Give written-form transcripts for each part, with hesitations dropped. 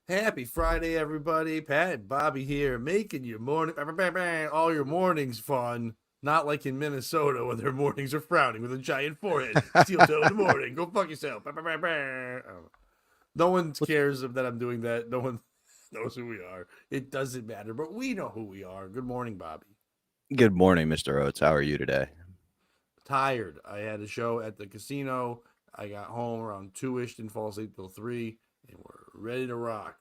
Happy Friday, everybody. Pat and Bobby here, making your morning, all your mornings fun. Not like in Minnesota where their mornings are frowning with a giant forehead. Steel toe in the morning. Go fuck yourself. No one What's cares that I'm doing that. No one knows who we are. It doesn't matter, but we know who we are. Good morning, Bobby. Good morning, Mr. Oates. How are you today? Tired. I had a show at the casino. I got home around 2-ish, didn't fall asleep till 3, and we're ready to rock.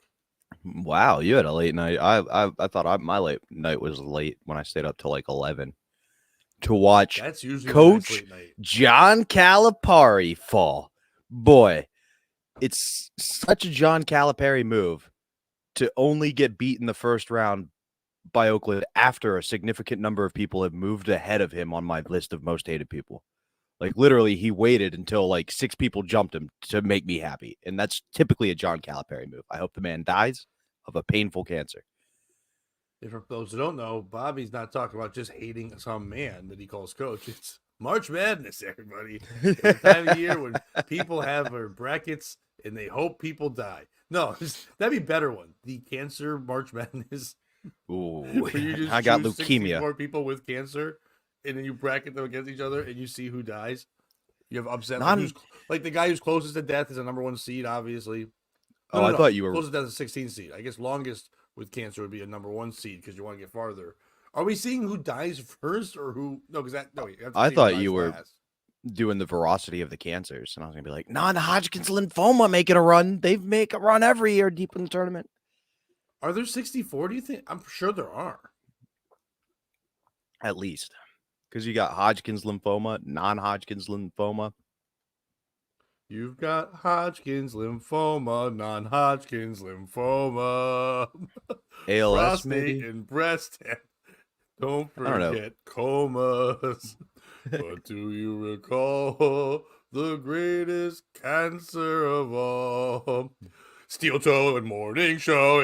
Wow, you had a late night. I thought my late night was late when I stayed up till like 11 to watch That's usually a nice Coach late night. John Calipari fall. Boy, it's such a John Calipari move to only get beat in the first round by Oakland after a significant number of people have moved ahead of him on my list of most hated people. Like literally, he waited until like 6 people jumped him to make me happy, and that's typically a John Calipari move. I hope the man dies of a painful cancer. And for those who don't know, Bobby's not talking about just hating some man that he calls coach. It's March Madness, everybody. It's the time of year when people have their brackets and they hope people die. No, that'd be a better one. The cancer March Madness. Ooh, Where you just I got choose leukemia. 64 people with cancer and then you bracket them against each other and you see who dies. You have upset like Non. who's like the guy who's closest to death is a number one seed, obviously. No, Oh, no, I no. thought you were Closest death is 16 seed. I guess longest with cancer would be a number one seed because you want to get farther. Are we seeing who dies first or who? No, because that no, you have to I see who thought you dies were last. doing the veracity of the cancers, and I was gonna be like, non-Hodgkin's lymphoma making a run. They make a run every year deep in the tournament. Are there 64? Do you think? I'm sure there are. At least. Because you got Hodgkin's lymphoma, non-Hodgkin's lymphoma. You've got Hodgkin's lymphoma, non-Hodgkin's lymphoma, ALS, prostate maybe? and breast. Don't I don't know. forget comas. But do you recall the greatest cancer of all? Steel toe and morning show Oh,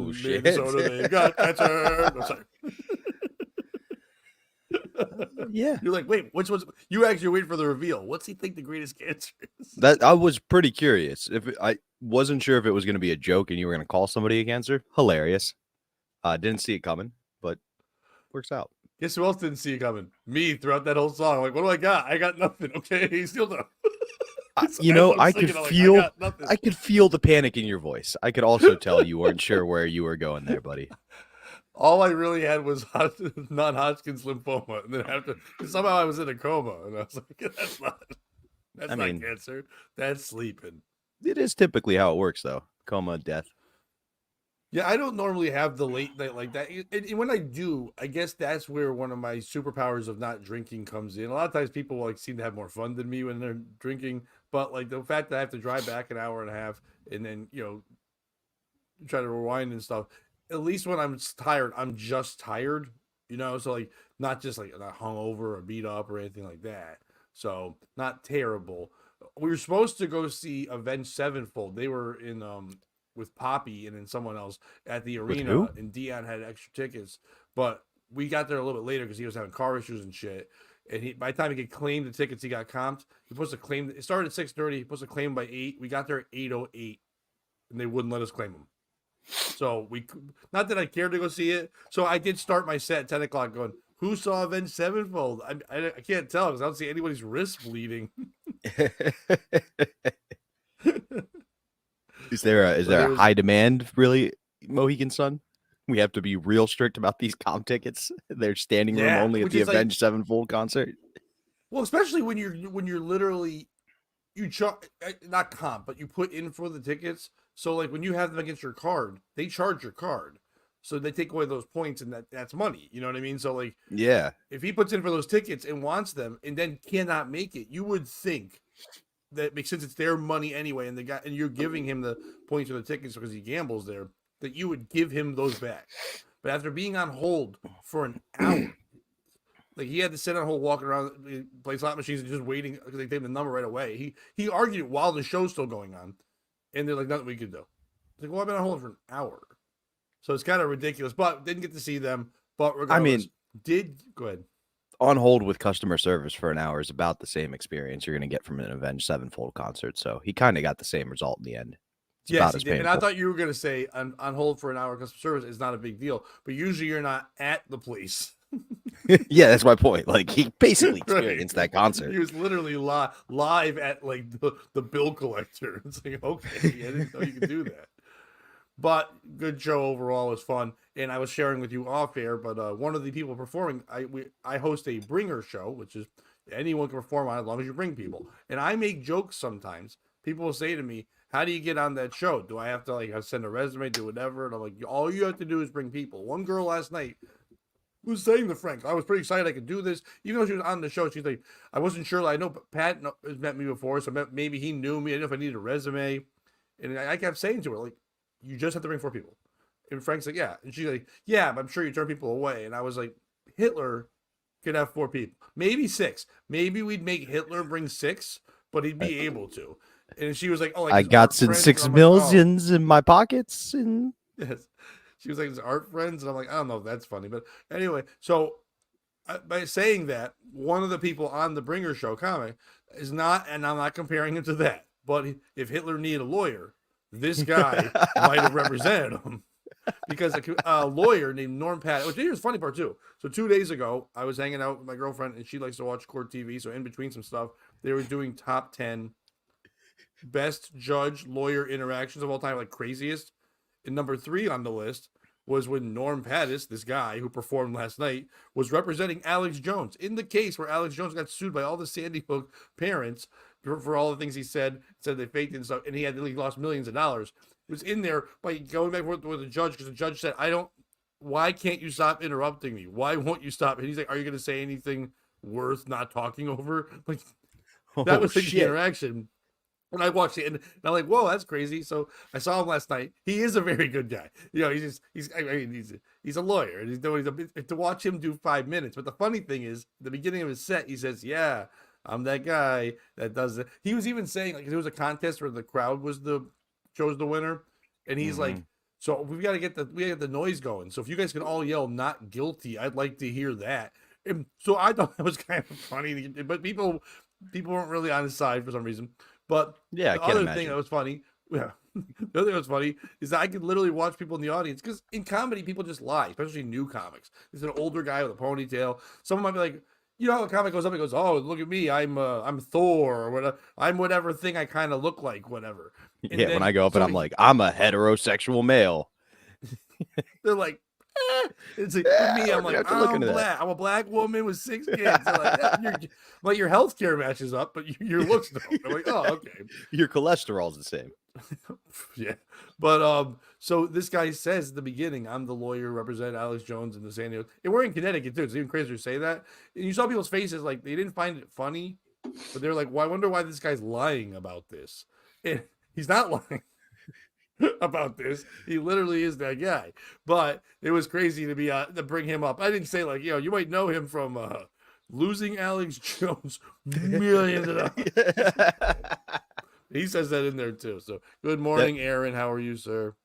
in shit. Minnesota. They've got cancer. No, sorry. Yeah. You're like, wait, which one's? You actually wait for the reveal. What's he think the greatest cancer is? That I was pretty curious. I wasn't sure if it was going to be a joke and you were going to call somebody a cancer. Hilarious. Didn't see it coming, but works out. Guess who else didn't see it coming? Me throughout that whole song. I'm like, what do I got? I got nothing. Okay, still no. As I'm singing, I'm like, I got nothing. I could feel the panic in your voice. I could also tell you weren't sure where you were going there, buddy. All I really had was non-Hodgkin's lymphoma, and then after somehow I was in a coma, and I was like, that's I not mean, cancer, that's sleeping. it is typically how it works, though. Coma, death. Yeah, I don't normally have the late night like that. And when I do, I guess that's where one of my superpowers of not drinking comes in. A lot of times people like seem to have more fun than me when they're drinking, but like the fact that I have to drive back an hour and a half and then try to rewind and stuff. At least when I'm tired, I'm just tired, So like not just like not hungover or beat up or anything like that. So not terrible. We were supposed to go see Avenged Sevenfold. They were in with Poppy and then someone else at the With arena, who? and Dion had extra tickets, but we got there a little bit later because he was having car issues and shit. And by the time he could claim the tickets, he got comped. He was supposed to claim. It started at 6:30. He was supposed to claim by 8. We got there at 8:08, and they wouldn't let us claim them. So not that I cared to go see it. So I did start my set at 10 o'clock, going, "Who saw Avenged Sevenfold?" I can't tell because I don't see anybody's wrist bleeding. Is there But it a was high demand, really, Mohegan Sun? We have to be real strict about these comp tickets. They're standing room yeah, only at which the is like Avenged Sevenfold concert. well, especially when you're literally you charge not comp, but you put in for the tickets. So like when you have them against your card, they charge your card. So they take away those points and that's money. You know what I mean? So like Yeah. if he puts in for those tickets and wants them and then cannot make it, you would think that since it's their money anyway, and the guy and you're giving him the points for the tickets because he gambles there, that you would give him those back. But after being on hold for an hour, like he had to sit on hold, walking around, play slot machines, and just waiting because they gave him the number right away. He argued it while the show's still going on, and they're like, nothing we could do. It's like, well, I've been on hold for an hour, so it's kind of ridiculous. But didn't get to see them. But I regardless, mean, did go ahead. on hold with customer service for an hour is about the same experience you're going to get from an Avenged Sevenfold concert. So he kind of got the same result in the end. It's Yes, about he as did. And I painful. thought you were going to say on hold for an hour customer service is not a big deal, but usually you're not at the place. Yeah, that's my point. Like he basically Right. experienced that concert. He was literally live at like the bill collector. It's like, okay, I didn't know you could do that. But good show overall, was fun. And I was sharing with you off air, but one of the people performing, I host a bringer show, which is anyone can perform on as long as you bring people. And I make jokes sometimes. People will say to me, "How do you get on that show? Do I have to like send a resume, do whatever?" And I'm like, "All you have to do is bring people." One girl last night was saying to Frank, I was pretty excited I could do this. Even though she was on the show, she's like, I wasn't sure. I know Pat has met me before, so maybe he knew me. I didn't know if I needed a resume. And I kept saying to her, like, you just have to bring 4 people. And Frank's like, yeah. And she's like, yeah, but I'm sure you turn people away. And I was like, Hitler could have 4 people, maybe 6. Maybe we'd make Hitler bring 6, but he'd be able to. And she was like, oh, like I his got art some friends. And 6 I'm like, oh, millions in my pockets, and yes. She was like, his art friends. And I'm like, I don't know if that's funny. But anyway, so by saying that, one of the people on the Bringer Show comic is not, and I'm not comparing him to that, but if Hitler needed a lawyer, this guy might have represented him. Because a lawyer named Norm Pat, which here's the funny part too. So 2 days ago, I was hanging out with my girlfriend, and she likes to watch court TV. So in between some stuff, they were doing top 10 best judge lawyer interactions of all time, like craziest. And number 3 on the list was when Norm Pattis, this guy who performed last night, was representing Alex Jones in the case where Alex Jones got sued by all the Sandy Hook parents for all the things he said they faked and stuff, and he lost millions of dollars. It was in there by going back with the judge because the judge said, why can't you stop interrupting me? Why won't you stop? And he's like, are you going to say anything worth not talking over? Like, that was the interaction. And I watched it, and I'm like, "Whoa, that's crazy!" So I saw him last night. He is a very good guy. You know, he's a lawyer, and to watch him do 5 minutes. But the funny thing is, the beginning of his set, he says, "Yeah, I'm that guy that does it." He was even saying like there was a contest where the crowd chose the winner, and he's like, "So we got to get the noise going. So if you guys can all yell 'not guilty,' I'd like to hear that." And so I thought that was kind of funny, but people weren't really on his side for some reason. But yeah, the other thing that was funny, the other thing that was funny is that I could literally watch people in the audience because in comedy people just lie, especially new comics. There's an older guy with a ponytail. Someone might be like, you know, how a comic goes up and goes, "Oh, look at me, I'm Thor or whatever. I'm whatever thing I kind of look like, whatever." And yeah, when I go up and I'm like, I'm a heterosexual male. they're like, it's like for me, I'm like, I'm black. black. I'm a black woman with 6 kids. They're like, your healthcare matches up, but your looks don't. I'm like, oh, okay. Your cholesterol's the same. Yeah. But so this guy says at the beginning, I'm the lawyer representing Alex Jones in the San Diego. And we're in Connecticut too. It's even crazier to say that. And you saw people's faces like they didn't find it funny, but they're like, well, I wonder why this guy's lying about this. And he's not lying about this. He literally is that guy. But it was crazy to bring him up. I didn't say like, you might know him from losing Alex Jones millions of dollars. He says that in there too. So good morning, Aaron. How are you, sir?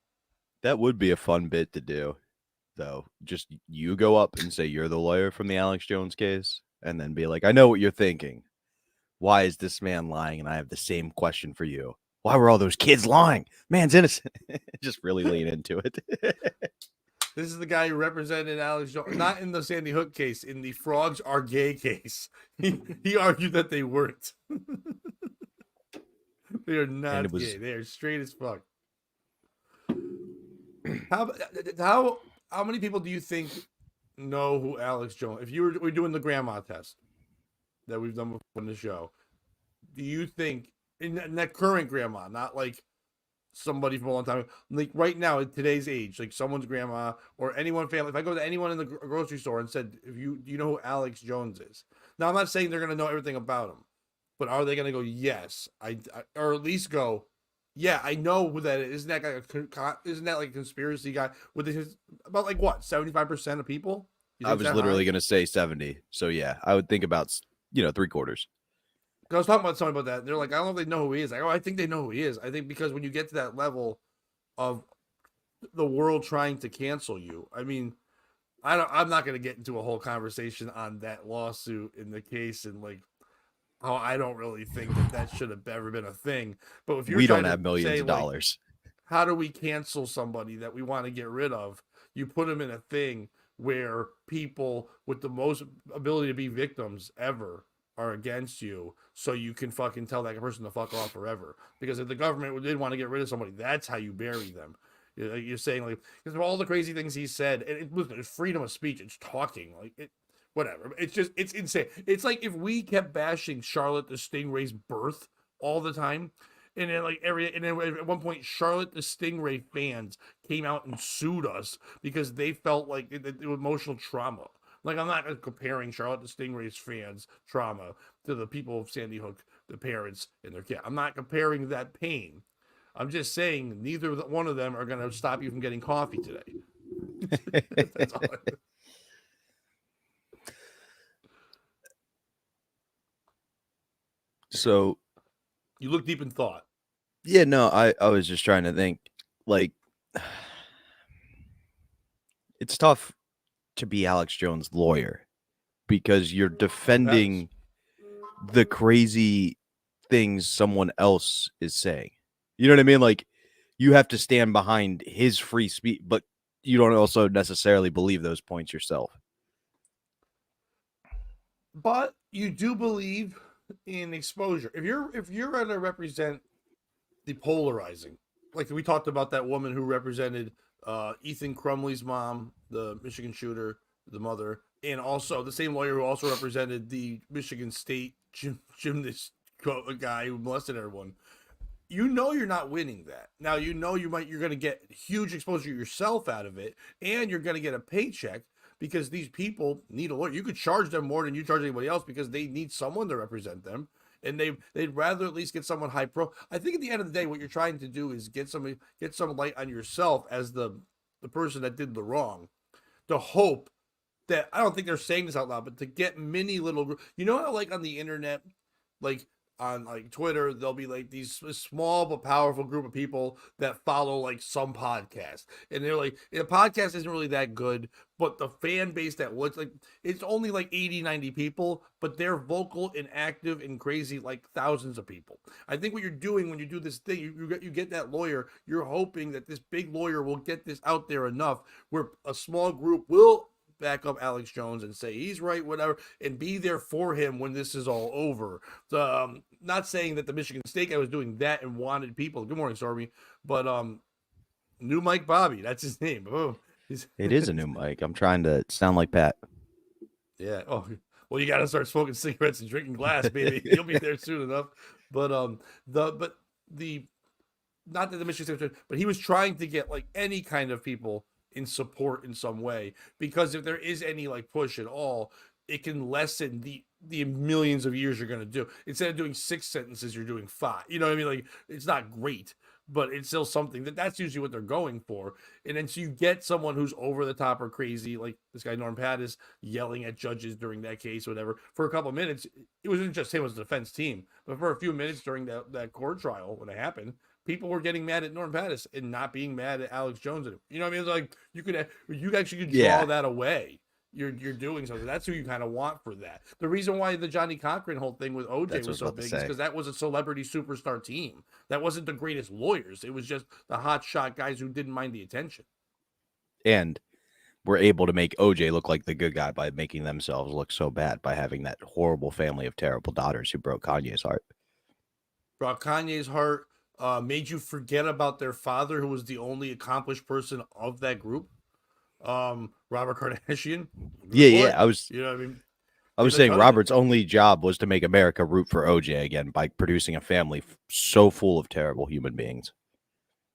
That would be a fun bit to do, though. Just you go up and say you're the lawyer from the Alex Jones case, and then be like, I know what you're thinking. Why is this man lying? And I have the same question for you. Why were all those kids lying? Man's innocent. Just really lean into it. This is the guy who represented Alex Jones, not in the Sandy Hook case, in the frogs are gay case. He argued that they weren't. They are not gay. They are straight as fuck. How many people do you think know who Alex Jones? If we're doing the grandma test that we've done before in the show, do you think in that current grandma, not like somebody from a long time, like right now at today's age, like someone's grandma or anyone family, if I go to anyone in the grocery store and said, do you know who Alex Jones is? Now I'm not saying they're gonna know everything about him, but are they gonna go, yes, I or at least go, yeah, I know who that is. Isn't that like a conspiracy guy with his about like what 75% of people? I was literally gonna say 70. So yeah, I would think about 3/4. I was talking about somebody about that. They're like, I don't know if they know who he is. I think they know who he is. I think because when you get to that level of the world trying to cancel you, I mean, I'm not going to get into a whole conversation on that lawsuit in the case and like how I don't really think that should have ever been a thing. But if we don't have millions of dollars, how do we cancel somebody that we want to get rid of? You put them in a thing where people with the most ability to be victims ever are against you, so you can fucking tell that person to fuck off forever. Because if the government did want to get rid of somebody, that's how you bury them. You're saying, like, because of all the crazy things he said, and it's freedom of speech. It's talking, like, whatever. It's insane. It's like if we kept bashing Charlotte the Stingray's birth all the time, and then at one point Charlotte the Stingray fans came out and sued us because they felt like it emotional trauma. Like, I'm not comparing Charlotte the Stingray's fans' trauma to the people of Sandy Hook, the parents and their kid. I'm not comparing that pain. I'm just saying neither one of them are going to stop you from getting coffee today. That's all. So you look deep in thought. Yeah, no, I was just trying to think, like, it's tough to be Alex Jones' lawyer because you're defending the crazy things someone else is saying. You know what I mean? Like, you have to stand behind his free speech, but you don't also necessarily believe those points yourself. But you do believe in exposure. If you're going to represent the polarizing, like we talked about that woman who represented Ethan Crumley's mom, the Michigan shooter, the mother, and also the same lawyer who also represented the Michigan State gymnast guy who molested everyone. You know you're not winning that. Now you know you're going to get huge exposure yourself out of it, and you're going to get a paycheck because these people need a lawyer. You could charge them more than you charge anybody else because they need someone to represent them, and they'd rather at least get someone high pro. I think at the end of the day, what you're trying to do is get some light on yourself as the person that did the wrong. The hope that, I don't think they're saying this out loud, but to get many little, you know how like on the internet, like on like Twitter, there'll be like these small but powerful group of people that follow like some podcast, and they're like, the podcast isn't really that good, but the fan base that was like, it's only like 80-90 people, but they're vocal and active and crazy like thousands of people. I think what you're doing when you do this thing, you get that lawyer, you're hoping that this big lawyer will get this out there enough where a small group will back up Alex Jones and say he's right, whatever, and be there for him when this is all over. Not saying that the Michigan State guy was doing that and wanted people. Good morning, Stormy. But new Mike Bobby, that's his name. Oh, it is a new mic. I'm trying to sound like Pat. Yeah. Oh, well, you got to start smoking cigarettes and drinking glass, baby. You'll be there soon enough. But not that the Michigan State, but he was trying to get like any kind of people in support in some way, because if there is any like push at all, it can lessen the millions of years you're going to do. Instead of doing 6 sentences, you're doing 5. You know what I mean? Like, it's not great, but it's still something that's usually what they're going for. And then so you get someone who's over the top or crazy, like this guy Norm Pattis yelling at judges during that case or whatever for a couple of minutes. It wasn't just him as a defense team, but for a few minutes during that court trial when it happened, people were getting mad at Norm Pattis and not being mad at Alex Jones. You know what I mean? It's like you actually could draw that away. You're doing something. That's who you kind of want for that. The reason why the Johnny Cochran whole thing with OJ was so big is because that was a celebrity superstar team. That wasn't the greatest lawyers. It was just the hot shot guys who didn't mind the attention. And were able to make OJ look like the good guy by making themselves look so bad by having that horrible family of terrible daughters who broke Kanye's heart. Brought Kanye's heart. Made you forget about their father, who was the only accomplished person of that group. Robert Kardashian. Yeah. I was, you know what I mean? I was saying Robert's only job was to make America root for OJ again by producing a family so full of terrible human beings.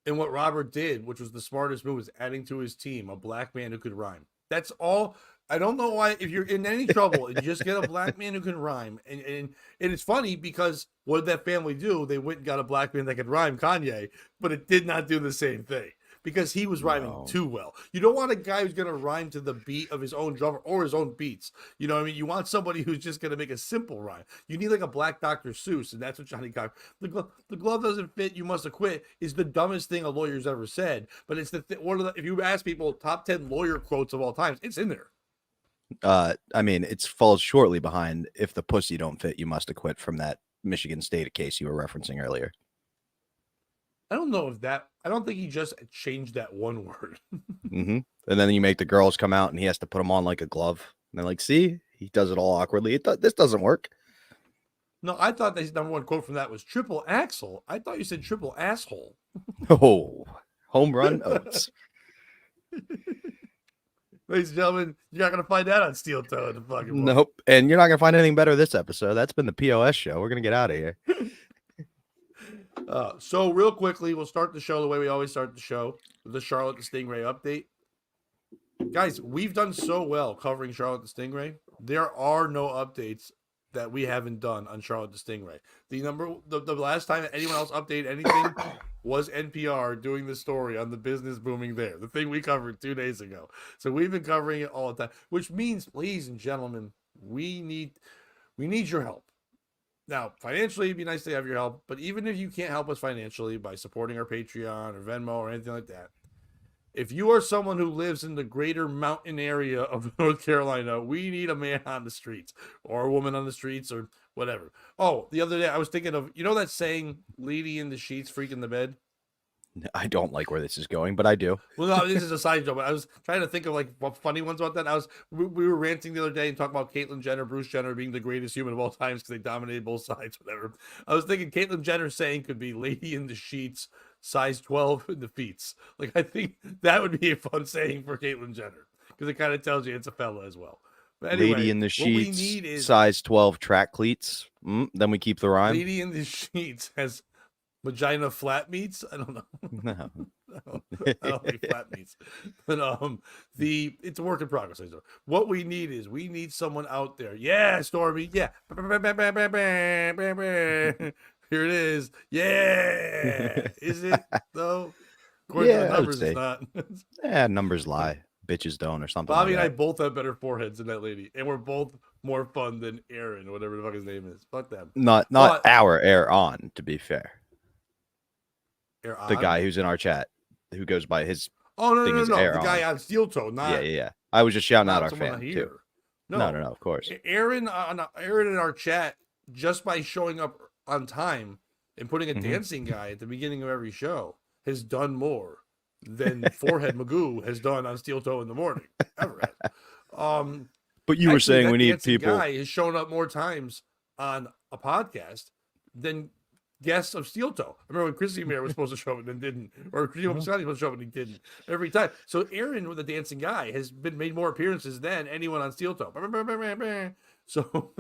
And what Robert did, which was the smartest move, was adding to his team a black man who could rhyme. That's all. I don't know why, if you're in any trouble, and just get a black man who can rhyme. And it's funny because what did that family do? They went and got a black man that could rhyme, Kanye, but it did not do the same thing because he was rhyming too well. You don't want a guy who's going to rhyme to the beat of his own drummer or his own beats. You know what I mean? You want somebody who's just going to make a simple rhyme. You need like a black Dr. Seuss, and that's what Johnny Cochran. The glove doesn't fit, you must have quit is the dumbest thing a lawyer's ever said. But it's if you ask people top 10 lawyer quotes of all times, it's in there. I mean, it falls shortly behind if the pussy don't fit, you must have quit from that Michigan State case you were referencing earlier. I don't know if that. I don't think he just changed that one word. And then you make the girls come out and he has to put them on like a glove. And they're like, see, he does it all awkwardly. This doesn't work. No, I thought his number one quote from that was triple axle. I thought you said triple asshole. Oh, home run oats. Ladies and gentlemen, you're not going to find that on Steel Toe in the fucking book. Nope. And you're not going to find anything better this episode. That's been the POS show. We're going to get out of here. So real quickly, we'll start the show the way we always start the show, with the Charlotte the Stingray update. Guys, we've done so well covering Charlotte the Stingray. There are no updates that we haven't done on Charlotte the Stingray. The last time anyone else updated anything was NPR doing the story on the business booming there, the thing we covered 2 days ago. So we've been covering it all the time, which means, ladies and gentlemen, we need your help. Now, financially, it'd be nice to have your help, but even if you can't help us financially by supporting our Patreon or Venmo or anything like that, if you are someone who lives in the greater mountain area of North Carolina, we need a man on the streets or a woman on the streets or whatever. Oh, the other day I was thinking of, you know that saying, lady in the sheets, freak in the bed? I don't like where this is going, but I do. Well, no, this is a side joke, but I was trying to think of like what funny ones about that. We were ranting the other day and talking about Caitlyn Jenner, Bruce Jenner being the greatest human of all times because they dominated both sides, whatever. I was thinking Caitlyn Jenner saying could be lady in the sheets, size 12 in the feets. Like, I think that would be a fun saying for Caitlyn Jenner because it kind of tells you it's a fella as well. But anyway, lady in the sheets, size 12 track cleats. Then we keep the rhyme. Lady in the sheets has vagina flat meats. I don't know. No. I don't like flat meats. But it's a work in progress. What we need someone out there. Yeah, Stormy. Yeah. Here it is. Yeah. Is it though? According to the numbers, it's not. Yeah, numbers lie. Bitches don't or something. Bobby like and I both have better foreheads than that lady. And we're both more fun than Aaron, whatever the fuck his name is. Fuck them. Not our Air On, to be fair. Air On? The guy who's in our chat who goes by his no. Air the guy on Steel Toe, not yeah. I was just shouting out our fan here. Too. No, of course. Aaron in our chat, just by showing up on time and putting a dancing guy at the beginning of every show, has done more than Forehead Magoo has done on Steel Toe in the Morning ever had. But you were saying we need people. Guy has shown up more times on a podcast than guests of Steel Toe. I remember when Chrissy Mayer was supposed to show up and then didn't, or Scotty was supposed to show up and he didn't every time. So Aaron, with the dancing guy, has made more appearances than anyone on Steel Toe. So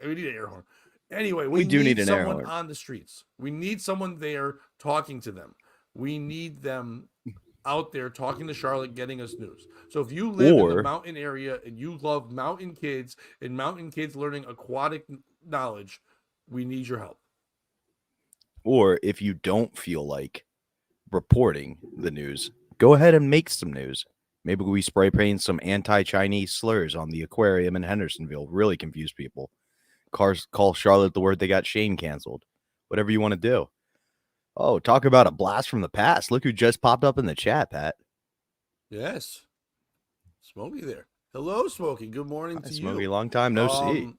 we need an air horn. Anyway, we do need someone on the streets. We need someone there talking to them. We need them out there talking to Charlotte, getting us news. So if you live in the mountain area and you love mountain kids and mountain kids learning aquatic knowledge, we need your help. Or if you don't feel like reporting the news, go ahead and make some news. Maybe we spray paint some anti-Chinese slurs on the aquarium in Hendersonville. Really confuse people. Call Charlotte the word they got Shane canceled. Whatever you want to do. Oh, talk about a blast from the past. Look who just popped up in the chat, Pat. Yes. Smokey there. Hello, Smokey. Good morning to Smokey, you. long time no see.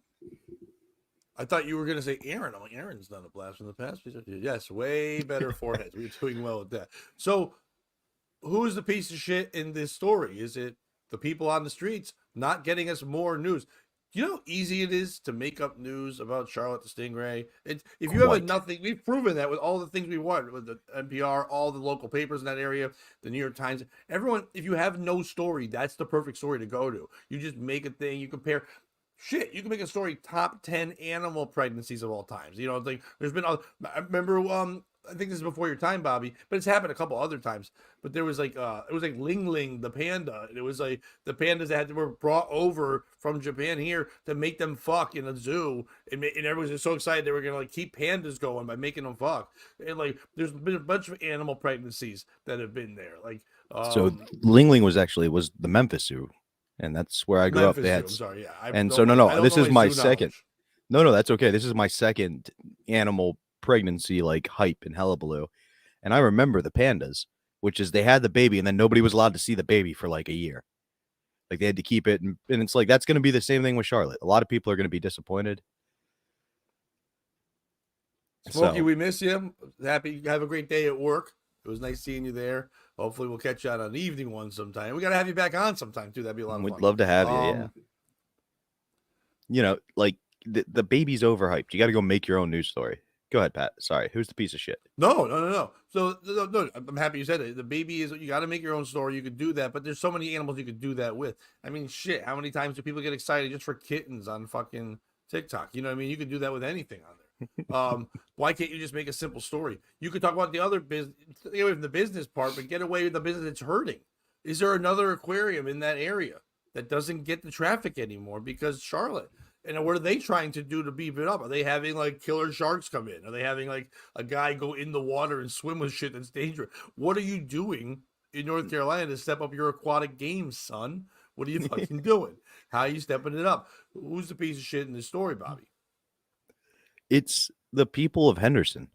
I thought you were going to say Aaron. I'm like, Aaron's not a blast from the past. Yes, way better foreheads. We're doing well with that. So who's the piece of shit in this story? Is it the people on the streets not getting us more news? You know how easy it is to make up news about Charlotte the Stingray? If you have nothing, we've proven that with all the things we want, with the NPR, all the local papers in that area, the New York Times, everyone, if you have no story, that's the perfect story to go to. You just make a thing, you compare. Shit, you can make a story top 10 animal pregnancies of all times. You know, like there's been, I remember, I think this is before your time, Bobby, but it's happened a couple other times. But there was like, it was like Ling Ling, the panda. And it was like the pandas that were brought over from Japan here to make them fuck in a zoo. And everyone was just so excited they were going to like keep pandas going by making them fuck. And like, there's been a bunch of animal pregnancies that have been there. Like, so Ling Ling was the Memphis Zoo. And that's where I grew up. They had, I'm sorry, yeah. This is my second. No, that's okay. This is my second animal pregnancy like hype in Hullabaloo. And I remember the pandas, which is they had the baby and then nobody was allowed to see the baby for like a year. Like they had to keep it. And it's like, that's going to be the same thing with Charlotte. A lot of people are going to be disappointed. Smokey, So we miss you. Happy you have a great day at work. It was nice seeing you there. Hopefully, we'll catch you on an evening one sometime. We got to have you back on sometime too. That'd be a lot of we'd fun. love to have you. Yeah. Like the baby's overhyped. You got to go make your own news story. Go ahead, Pat. Sorry. Who's the piece of shit? No. So no, I'm happy you said it. The baby is you got to make your own story. You could do that, but there's so many animals you could do that with. I mean, shit. How many times do people get excited just for kittens on fucking TikTok? You know what I mean? You could do that with anything on there. Why can't you just make a simple story? You could talk about the other business, get away from the business part, but get away with the business that's hurting. Is there another aquarium in that area that doesn't get the traffic anymore because Charlotte? And what are they trying to do to beef it up? Are they having like killer sharks come in? Are they having like a guy go in the water and swim with shit that's dangerous? What are you doing in North Carolina to step up your aquatic games, son? What are you fucking doing? How are you stepping it up? Who's the piece of shit in this story, Bobby? It's the people of Henderson.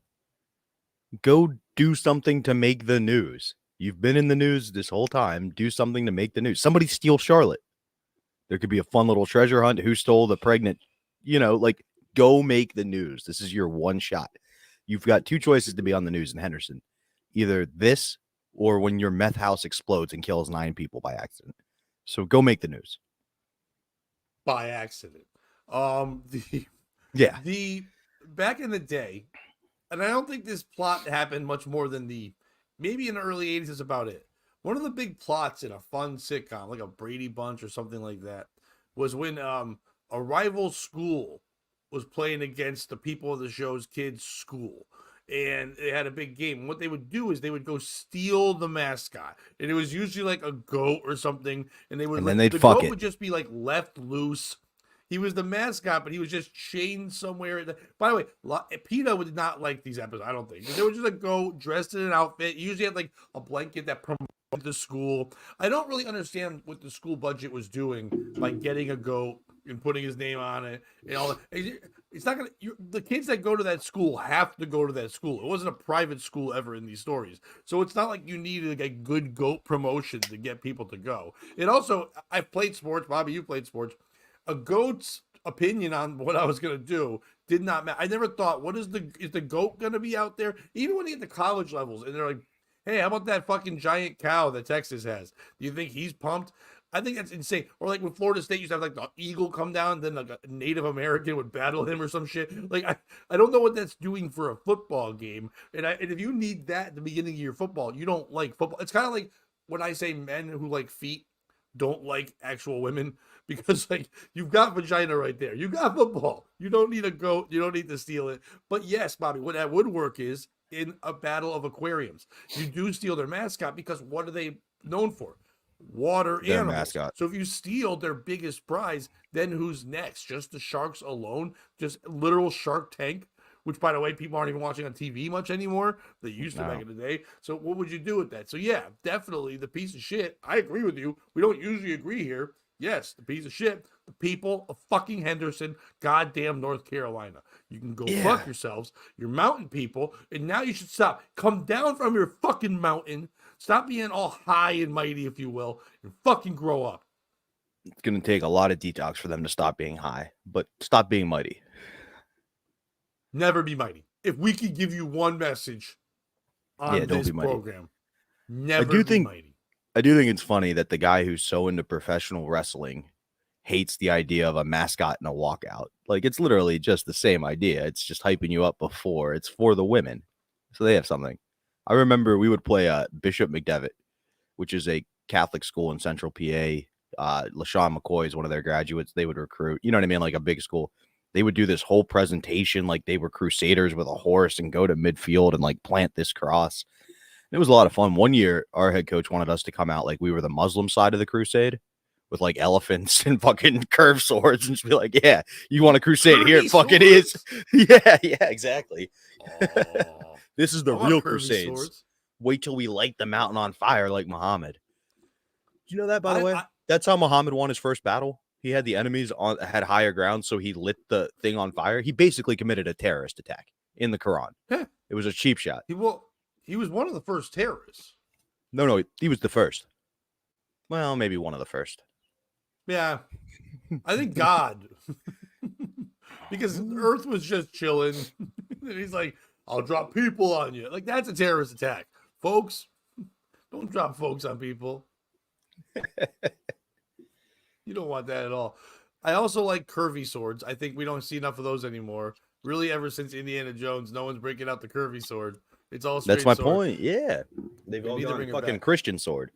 Go do something to make the news. You've been in the news this whole time. Do something to make the news. Somebody steal Charlotte. There could be a fun little treasure hunt. Who stole the pregnant? Like go make the news. This is your one shot. You've got two choices to be on the news in Henderson. Either this or when your meth house explodes and kills 9 people by accident. So go make the news. By accident. The back in the day, and I don't think this plot happened much more than maybe in the early 80s is about it. One of the big plots in a fun sitcom, like a Brady Bunch or something like that, was when a rival school was playing against the people of the show's kids' school. And they had a big game. What they would do is they would go steal the mascot. And it was usually like a goat or something. And then they'd the fuck goat it. would just be like left loose. He was the mascot, but he was just chained somewhere. By the way, PETA would not like these episodes, I don't think. They would just like go dressed in an outfit. Usually had like a blanket that promoted the school. I don't really understand what the school budget was doing by getting a goat and putting his name on it and all that. It's not gonna. The kids that go to that school have to go to that school. It wasn't a private school ever in these stories, so it's not like you needed a good goat promotion to get people to go. It also, I've played sports, Bobby. You played sports. A goat's opinion on what I was gonna do did not matter. I never thought, is the goat gonna be out there? Even when they get to college levels, and they're like, hey, how about that fucking giant cow that Texas has? Do you think he's pumped? I think that's insane. Or like when Florida State used to have like the eagle come down, then like a Native American would battle him or some shit. Like I don't know what that's doing for a football game. And if you need that at the beginning of your football, you don't like football. It's kind of like when I say men who like feet don't like actual women, because like you've got vagina right there. You got football. You don't need a goat. You don't need to steal it. But yes, Bobby, what that would work is in a battle of aquariums. You do steal their mascot because what are they known for? Water Their animals. mascot. So if you steal their biggest prize, then who's next? Just the sharks alone? Just literal Shark Tank? Which, by the way, people aren't even watching on TV much anymore. They used to back in the day. So what would you do with that? So yeah, definitely the piece of shit. I agree with you. We don't usually agree here. Yes, the piece of shit. The people of fucking Henderson, goddamn North Carolina. You can go fuck yourselves. You're mountain people, and now you should stop. Come down from your fucking mountain. Stop being all high and mighty, if you will, and fucking grow up. It's going to take a lot of detox for them to stop being high, but stop being mighty. Never be mighty. If we could give you one message on this program, never be mighty. I do think it's funny that the guy who's so into professional wrestling hates the idea of a mascot and a walkout. Like, it's literally just the same idea. It's just hyping you up before. It's for the women. So they have something. I remember we would play Bishop McDevitt, which is a Catholic school in Central PA. LaShawn McCoy is one of their graduates. They would recruit, you know what I mean? Like a big school. They would do this whole presentation like they were crusaders with a horse and go to midfield and like plant this cross. It was a lot of fun. One year, our head coach wanted us to come out like we were the Muslim side of the crusade with like elephants and fucking curved swords and just be like, yeah, you want a crusade? Here it fucking is. Yeah, exactly. Oh, this is the real crusades. Swords. Wait till we light the mountain on fire like Muhammad. Do you know that, by the way? That's how Muhammad won his first battle. He had the enemies had higher ground, so he lit the thing on fire. He basically committed a terrorist attack in the Quran. Yeah. It was a cheap shot. He was one of the first terrorists. No, he was the first. Well, maybe one of the first. Yeah. I think God. Because Earth was just chilling. And he's like, I'll drop people on you. Like, that's a terrorist attack. Folks, don't drop folks on people. You don't want that at all. I also like curvy swords. I think we don't see enough of those anymore. Really, ever since Indiana Jones, no one's breaking out the curvy sword. It's all straight That's my sword. point. Yeah. They've We all need to gone bring it fucking back. Christian sword.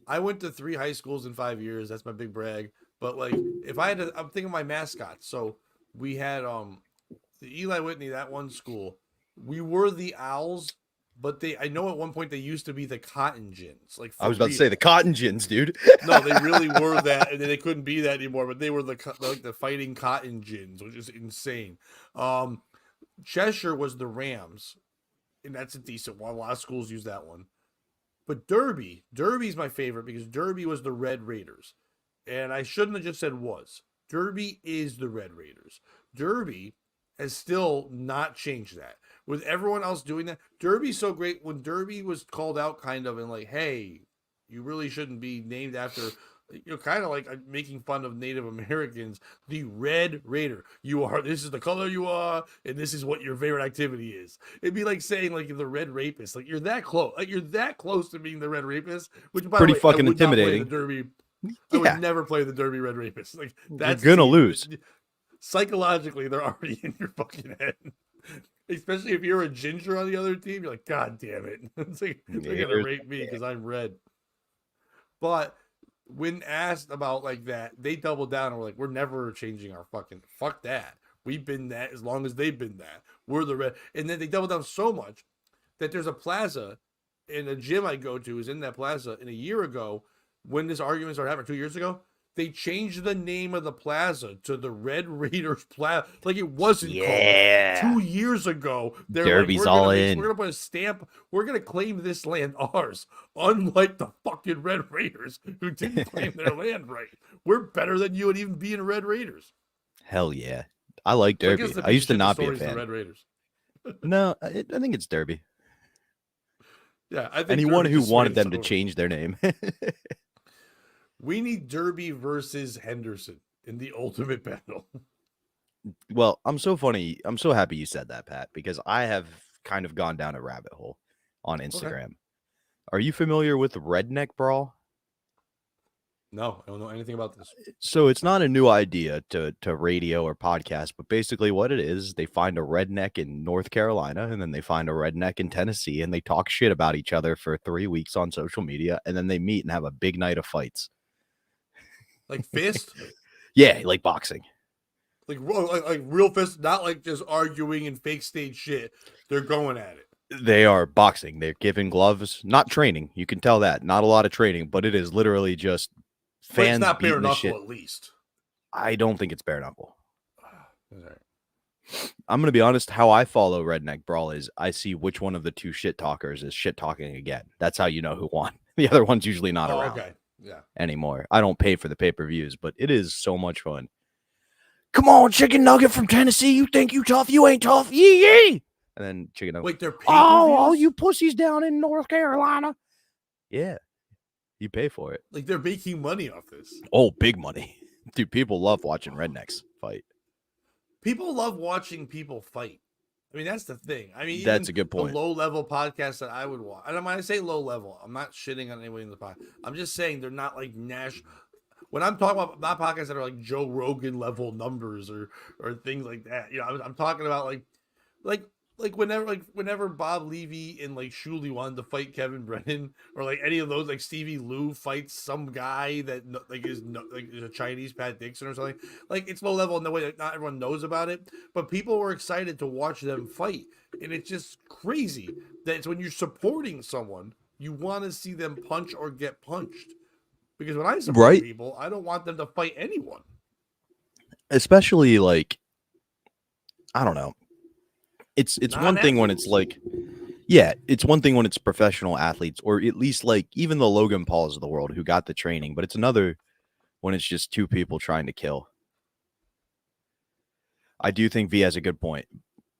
I went to 3 high schools in 5 years. That's my big brag. But like, if I had to, I'm thinking of my mascots. So we had the Eli Whitney, that one school. We were the Owls, but I know at one point they used to be the Cotton Gins. Like, I was about to say the Cotton Gins, dude. No, they really were that, and then they couldn't be that anymore. But they were the fighting Cotton Gins, which is insane. Cheshire was the Rams, and that's a decent one. A lot of schools use that one. But Derby's my favorite because Derby was the Red Raiders. And I shouldn't have just said was. Derby is the Red Raiders. Derby has still not changed that. With everyone else doing that, Derby's so great. When Derby was called out kind of and like, hey, you really shouldn't be named after, kind of like making fun of Native Americans, the Red Raider. This is the color you are, and this is what your favorite activity is. It'd be like saying like the Red Rapist. Like, you're that close. Like, you're that close to being the Red Rapist, which, by Pretty the way, fucking I would not play intimidating. the Derby. Yeah. I would never play the Derby Red Rapist. Like, that's You're gonna lose. Psychologically, they're already in your fucking head. Especially if you're a ginger on the other team, you're like, God damn it. It's like, they're gonna rape me because I'm red. But when asked about like that, they doubled down and were like, we're never changing our fuck that. We've been that as long as they've been that. We're the red. And then they doubled down so much that there's a plaza, and a gym I go to is in that plaza. And a year ago, when this argument started happening 2 years ago, they changed the name of the plaza to the Red Raiders Plaza. Like, it wasn't called 2 years ago. They're Derby's like, all in. We're gonna put a stamp. We're gonna claim this land ours. Unlike the fucking Red Raiders who didn't claim their land right. We're better than you at even being Red Raiders. Hell yeah. I like Derby. I used to not be a fan. Red Raiders. No, I think it's Derby. Yeah, I think anyone Derby who just wanted sways them to over. change their name. We need Derby versus Henderson in the ultimate battle. Well, I'm so happy you said that, Pat, because I have kind of gone down a rabbit hole on Instagram. Okay. Are you familiar with Redneck Brawl? No, I don't know anything about this. So it's not a new idea to radio or podcast, but basically what it is, they find a redneck in North Carolina, and then they find a redneck in Tennessee, and they talk shit about each other for 3 weeks on social media, and then they meet and have a big night of fights. Like fist? Yeah, like boxing. Like real fist, not like just arguing and fake stage shit. They're going at it. They are boxing. They're giving gloves, not training. You can tell that. Not a lot of training, but it is literally just fans. But it's not bare knuckle, at least. I don't think it's bare knuckle. Right. I'm going to be honest. How I follow Redneck Brawl is I see which one of the two shit talkers is shit talking again. That's how you know who won. The other one's usually not around. Okay. Yeah. Anymore. I don't pay for the pay-per-views, but it is so much fun. Come on, chicken nugget from Tennessee. You think you tough? You ain't tough. Yee yee. And then chicken nugget. Wait, they're all you pussies down in North Carolina. Yeah. You pay for it. Like, they're making money off this. Oh, big money. Dude, people love watching rednecks fight. People love watching people fight. I mean, that's the thing. I mean, that's a good point. The low-level podcasts that I would watch. And when I say low-level, I'm not shitting on anyone in the podcast. I'm just saying they're not like national. When I'm talking about not podcasts that are like Joe Rogan level numbers or things like that, I'm talking about like whenever Bob Levy and like Shuley wanted to fight Kevin Brennan, or like any of those, like Stevie Lou fights some guy that like is a Chinese Pat Dixon or something. Like, it's low level in the way that not everyone knows about it, but people were excited to watch them fight, and it's just crazy that it's when you're supporting someone, you want to see them punch or get punched. Because when I support people, I don't want them to fight anyone. Especially like, I don't know. It's one thing when it's like, yeah, it's one thing when it's professional athletes, or at least like even the Logan Pauls of the world who got the training, but it's another when it's just two people trying to kill. I do think V has a good point.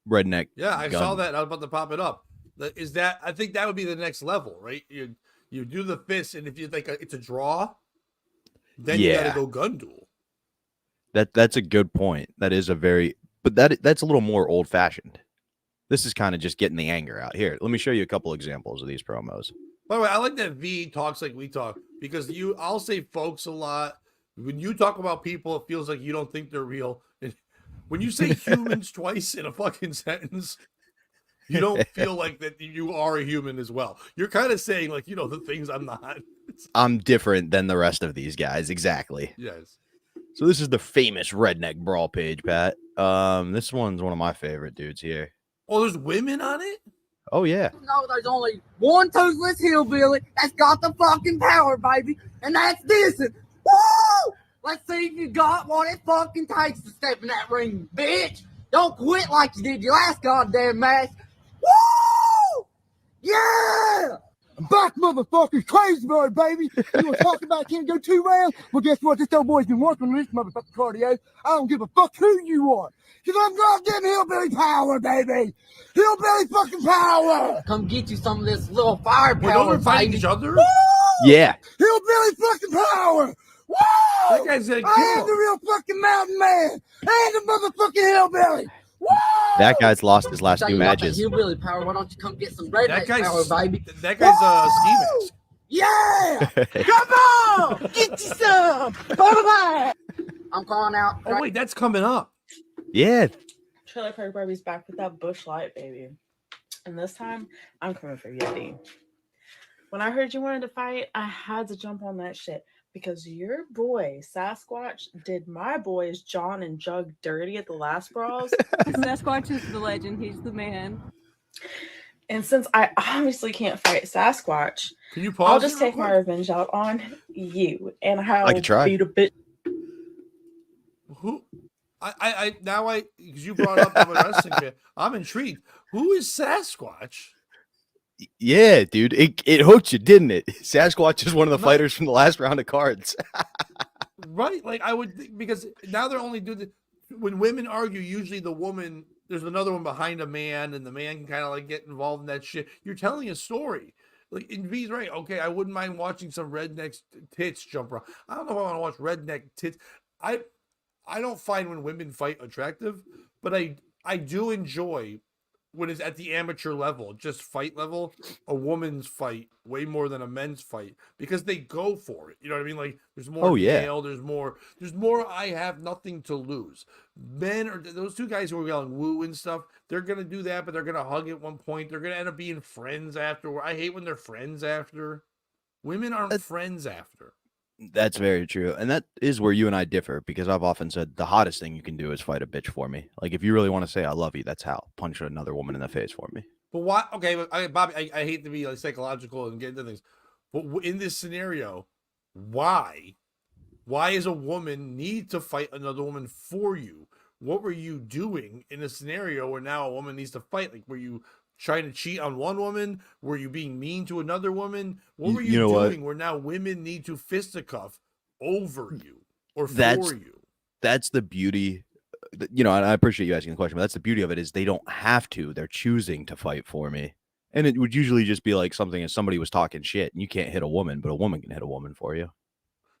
Redneck. Yeah, I saw that. I was about to pop it up. I think that would be the next level, right? You do the fist, and if you think it's a draw, then you got to go gun duel. That's a good point. That is that's a little more old fashioned. This is kind of just getting the anger out. Here, let me show you a couple examples of these promos. By the way, I like that V talks like we talk because I'll say folks a lot. When you talk about people, it feels like you don't think they're real. And when you say humans twice in a fucking sentence, you don't feel like that you are a human as well. You're kind of saying like, the things I'm not. I'm different than the rest of these guys. Exactly. Yes. So this is the famous Redneck Brawl page, Pat. This one's one of my favorite dudes here. Oh, there's women on it? Oh, yeah. No, there's only one toothless hillbilly that's got the fucking power, baby, and that's this. Woo! Let's see if you got what it fucking takes to step in that ring, bitch. Don't quit like you did your last goddamn match. Woo! Yeah! I'm back, motherfuckers. Crazy bird, baby. You were talking about can't go 2 rounds? Well, guess what? This old boy's been working on this motherfucking cardio. I don't give a fuck who you are. Because I'm goddamn hillbilly power, baby. Hillbilly fucking power. Come get you some of this little firepower, fighting each other? Woo! Yeah. Hillbilly fucking power. Woo! That guy's a I am the real fucking mountain man. And the motherfucking hillbilly. Woo! That guy's lost his last 2 You got that matches. hillbilly power. Why don't you come get some redneck power, baby? That guy's a ski mask. Yeah! Come on! Get you some! Bye-bye! I'm calling out. Oh, wait, that's coming up. Yeah. Trailer Park Barbie's back with that bush light, baby. And this time, I'm coming for you, D. When I heard you wanted to fight, I had to jump on that shit because your boy, Sasquatch, did my boys, John and Jug, dirty at the last brawls. Sasquatch is the legend. He's the man. And since I obviously can't fight Sasquatch, can you pause? I'll just take my revenge out on you. And how I could try. beat a bit. Who? Because you brought up the wrestling kid, I'm intrigued. Who is Sasquatch? Yeah, dude. It hooked you, didn't it? Sasquatch is one of the fighters from the last round of cards. Right? Like I would think, because now they're only doing when women argue, usually the woman, there's another one behind a man, and the man can kind of like get involved in that shit. You're telling a story. Like, and V's right. Okay, I wouldn't mind watching some redneck tits jump around. I don't know if I want to watch redneck tits. I don't find when women fight attractive, but I do enjoy when it's at the amateur level, just fight level, a woman's fight way more than a men's fight because they go for it. You know what I mean? Like there's more nail, there's more I have nothing to lose. Men are those two guys who are yelling woo and stuff, they're gonna do that, but they're gonna hug at one point. They're gonna end up being friends after. I hate when they're friends after. Women aren't friends after. That's very true. And that is where you and I differ because I've often said the hottest thing you can do is fight a bitch for me. Like if you really want to say I love you, that's how. Punch another woman in the face for me. But why? Okay, but Bobby, I hate to be like psychological and get into things, but in this scenario, why does a woman need to fight another woman for you? What were you doing in a scenario where now a woman needs to fight? Like, were you trying to cheat on one woman? Were you being mean to another woman? What were you doing where now women need to fisticuff over you or for you? That's the beauty. And I appreciate you asking the question, but that's the beauty of it is they don't have to. They're choosing to fight for me. And it would usually just be like something if somebody was talking shit and you can't hit a woman, but a woman can hit a woman for you.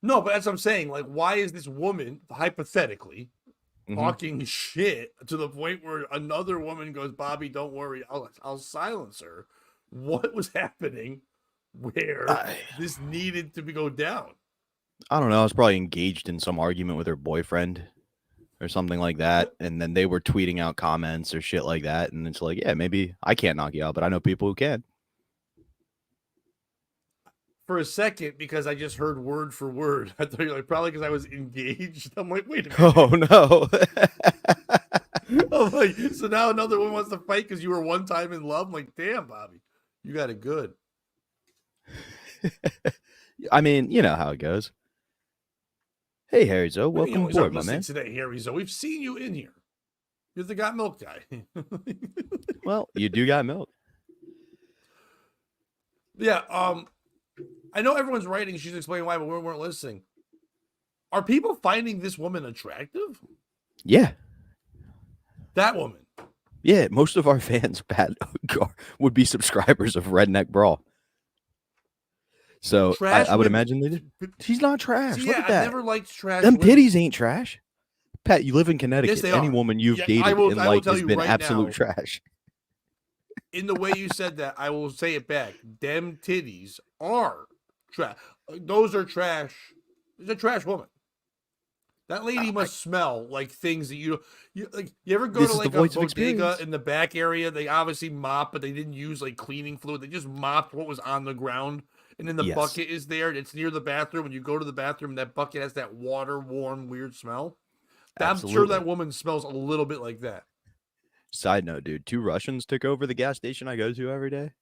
No, but that's what I'm saying. Like, why is this woman, hypothetically, talking shit to the point where another woman goes, Bobby, don't worry, I'll silence her? What was happening where this needed to go down? I don't know. I was probably engaged in some argument with her boyfriend or something like that. And then they were tweeting out comments or shit like that. And it's like, yeah, maybe I can't knock you out, but I know people who can. For a second, because I just heard word for word, I thought you were like, probably because I was engaged. I'm like, wait a minute. Oh, no. I'm like, so now another one wants to fight because you were one time in love? I'm like, damn, Bobby, you got it good. I mean, you know how it goes. Hey, Harry Zoe, welcome aboard, my man. Today, Harry Zoe, we've seen you in here. You're the Got Milk guy. Well, you do got milk. Yeah, I know everyone's writing. She's explaining why, but we weren't listening. Are people finding this woman attractive? Yeah. That woman? Yeah, most of our fans, Pat, would be subscribers of Redneck Brawl. So I would imagine they did. She's not trash. See, Look at I've that. never liked trash. Them titties ain't trash. Pat, you live in Connecticut. Yes, they Any are. woman you've dated in life has been right absolute now, trash. in the way you said that, I will say it back. Them titties are trash. Those are trash. It's a trash woman. That lady must smell like things that you like. You ever go This to is the like a voice of bodega experience. in the back area? They obviously mop, but they didn't use like cleaning fluid. They just mopped what was on the ground, and then the Yes. bucket is there. And it's near the bathroom. When you go to the bathroom, that bucket has that water, warm, weird smell. I'm sure Absolutely. that woman smells a little bit like that. Side note, dude, 2 Russians took over the gas station I go to every day.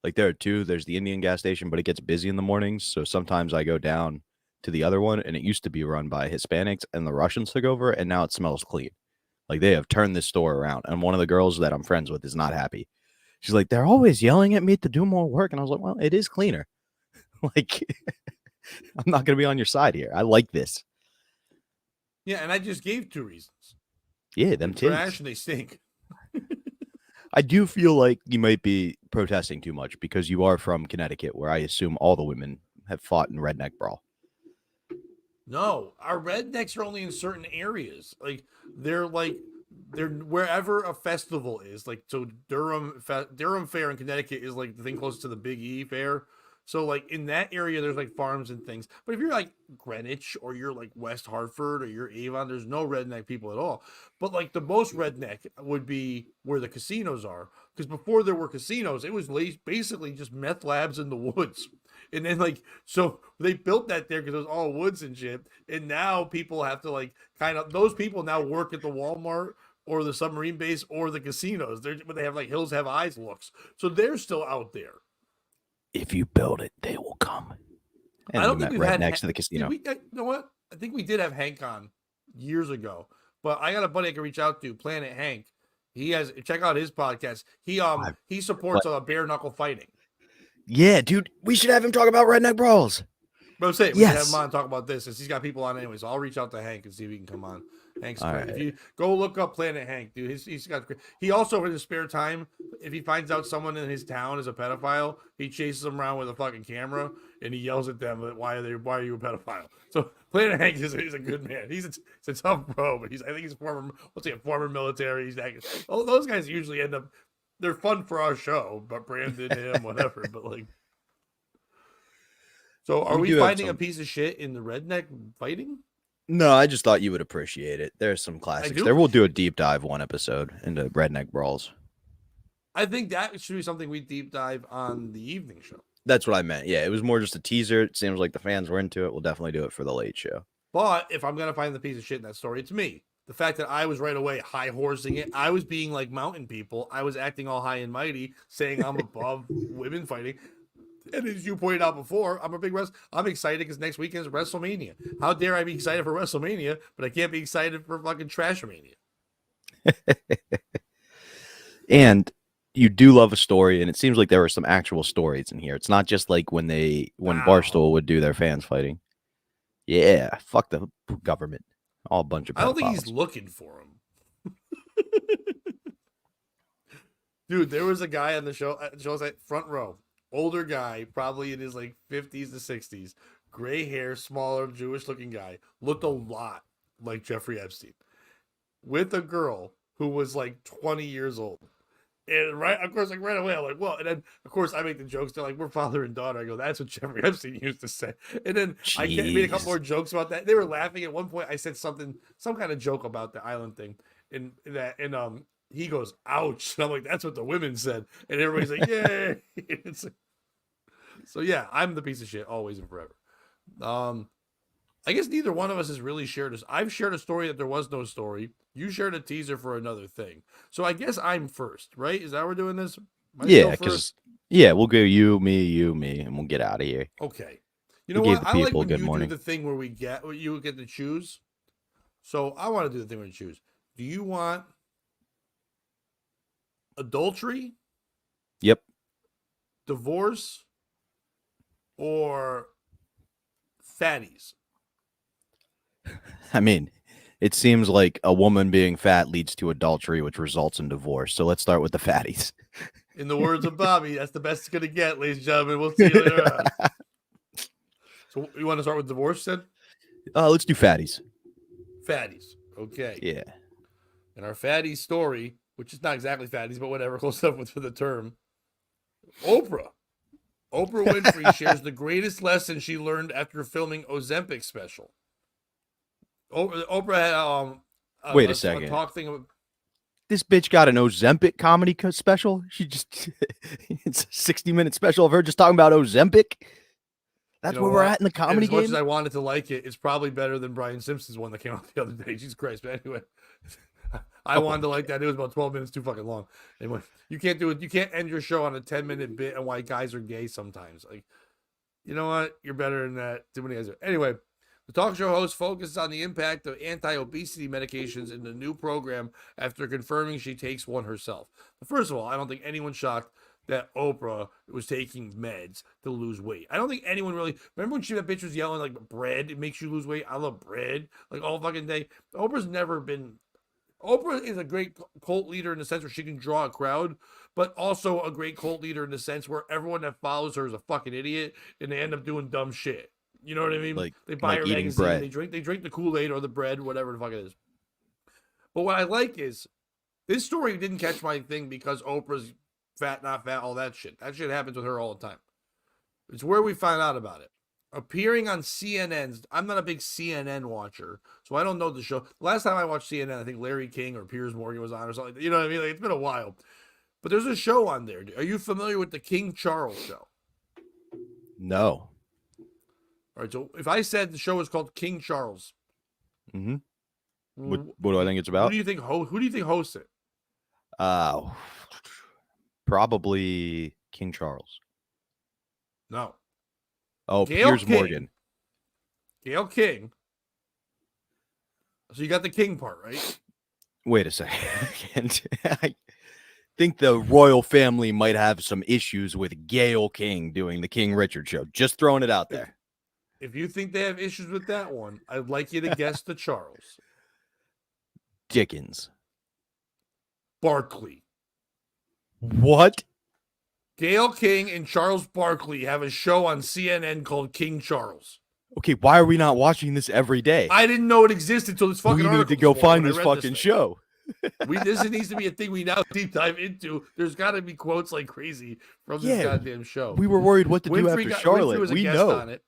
Like there are 2. There's the Indian gas station, but it gets busy in the mornings. So sometimes I go down to the other one, and it used to be run by Hispanics, and the Russians took over, and now it smells clean. Like they have turned this store around. And one of the girls that I'm friends with is not happy. She's like, they're always yelling at me to do more work. And I was like, well, it is cleaner. Like, I'm not going to be on your side here. I like this. Yeah, and I just gave 2 reasons. Yeah, them They're trash titties. and they stink. I do feel like you might be protesting too much because you are from Connecticut, where I assume all the women have fought in redneck brawl. No, our rednecks are only in certain areas. They're wherever a festival is. Like so, Durham Fair in Connecticut is like the thing close to the Big E Fair. So like in that area, there's like farms and things. But if you're like Greenwich or you're like West Hartford or you're Avon, there's no redneck people at all. But like the most redneck would be where the casinos are. Because before there were casinos, it was basically just meth labs in the woods. And then like so they built that there because it was all woods and shit. And now people have to like kind of those people now work at the Walmart or the submarine base or the casinos. But they have like Hills Have Eyes looks. So they're still out there. If you build it, they will come. And I don't we think met we've right had next to the casino. You know what? I think we did have Hank on years ago, but I got a buddy I can reach out to, Planet Hank. He has check out his podcast. He supports bare knuckle fighting. Yeah, dude, we should have him talk about redneck brawls. But I'm saying we should have him on and talk about this since he's got people on anyway. So I'll reach out to Hank and see if he can come on. Hank's great. Right. If you go look up Planet Hank, dude, he's got. He also in his spare time, if he finds out someone in his town is a pedophile, he chases them around with a fucking camera and he yells at them, "Why are you a pedophile?" So Planet Hank is a good man. He's a tough bro, but I think he's a former military. He's that. Oh, those guys usually end up. They're fun for our show, but Brandon, him, whatever. But like. So are we finding a piece of shit in the redneck fighting? No, I just thought you would appreciate it. There's some classics there. We'll do a deep dive one episode into redneck brawls. I think that should be something we deep dive on the evening show. That's what I meant. Yeah, it was more just a teaser. It seems like the fans were into it. We'll definitely do it for the late show. But if I'm going to find the piece of shit in that story, it's me. The fact that I was right away high horsing it. I was being like mountain people. I was acting all high and mighty, saying I'm above women fighting. And as you pointed out before, I'm excited because next weekend is WrestleMania. How dare I be excited for WrestleMania, but I can't be excited for fucking Trashmania. And you do love a story, and it seems like there were some actual stories in here. It's not just like when Barstool would do their fans fighting. Yeah, fuck the government. All a bunch of pedophiles. I don't think he's looking for him. Dude, there was a guy on the show like front row. Older guy, probably in his like 50s to 60s, gray hair, smaller, Jewish looking guy, looked a lot like Jeffrey Epstein, with a girl who was like 20 years old. And right away, I'm like, well, and then of course I make the jokes. They're like, we're father and daughter. I go, that's what Jeffrey Epstein used to say. And then I made a couple more jokes about that. They were laughing at one point. I said some kind of joke about the island thing, and he goes, ouch. And I'm like, that's what the women said. And everybody's like, yay. So yeah, I'm the piece of shit always and forever. I guess neither one of us has really shared this. I've shared a story that there was no story. You shared a teaser for another thing. So I guess I'm first, right? Is that how we're doing this? Yeah, because we'll go you, me, and we'll get out of here. Okay. You know what? I like when you do the thing where you get to choose. So I want to do the thing where you choose. Do you want adultery? Yep. Divorce? Or fatties? I mean, it seems like a woman being fat leads to adultery, which results in divorce. So let's start with the fatties. In the words of Bobby, that's the best it's going to get, ladies and gentlemen. We'll see you later on. So you want to start with divorce, then? Let's do fatties. Fatties. Okay. Yeah. And our fatty story which is not exactly fatties, but whatever, close enough with for the term. Oprah Winfrey shares the greatest lesson she learned after filming Ozempic special. Oprah had Wait a second. talk thing about, This bitch got an Ozempic comedy special. She just it's a 60-minute special of her just talking about Ozempic. That's you know where we're what? at in the comedy As much game. as I wanted to like it, it's probably better than Brian Simpson's one that came out the other day. Jesus Christ! But anyway, I wanted to like that. It was about 12 minutes too fucking long. Anyway, you can't do it. You can't end your show on a 10-minute bit on why guys are gay sometimes. Like, you know what? You're better than that. Too many guys are. Anyway, the talk show host focuses on the impact of anti-obesity medications in the new program after confirming she takes one herself. But first of all, I don't think anyone's shocked that Oprah was taking meds to lose weight. I don't think anyone really remember when that bitch was yelling like bread, it makes you lose weight. I love bread, like all fucking day. Oprah is a great cult leader in the sense where she can draw a crowd, but also a great cult leader in the sense where everyone that follows her is a fucking idiot and they end up doing dumb shit. You know what I mean? Like they buy her eating magazine, bread. they drink the Kool-Aid or the bread, whatever the fuck it is. But what I like is this story didn't catch my thing because Oprah's fat, not fat, all that shit. That shit happens with her all the time. It's where we find out about it. Appearing on CNN's, I'm not a big CNN watcher, so I don't know the show. The last time I watched CNN, I think Larry King or Piers Morgan was on or something. You know what I mean? Like, it's been a while. But there's a show on there. Are you familiar with the King Charles show? No. All right, so if I said the show is called King Charles, Mm-hmm. What do I think it's about? Who do you think hosts it? Probably King Charles. No. Oh, Gayle Piers King. Morgan. Gayle King. So you got the King part, right? Wait a second. I think the royal family might have some issues with Gayle King doing the King Richard show. Just throwing it out there. If you think they have issues with that one, I'd like you to guess the Charles. Dickens. Barkley. What? Gayle King and Charles Barkley have a show on CNN called King Charles. Okay, why are we not watching this every day? I didn't know it existed until this fucking we article. need to go this find morning this when I read fucking thing. show. This needs to be a thing we now deep dive into. There's got to be quotes like crazy from this goddamn show. We were worried what to do after Charlotte. Winfrey was a we guest know. on it.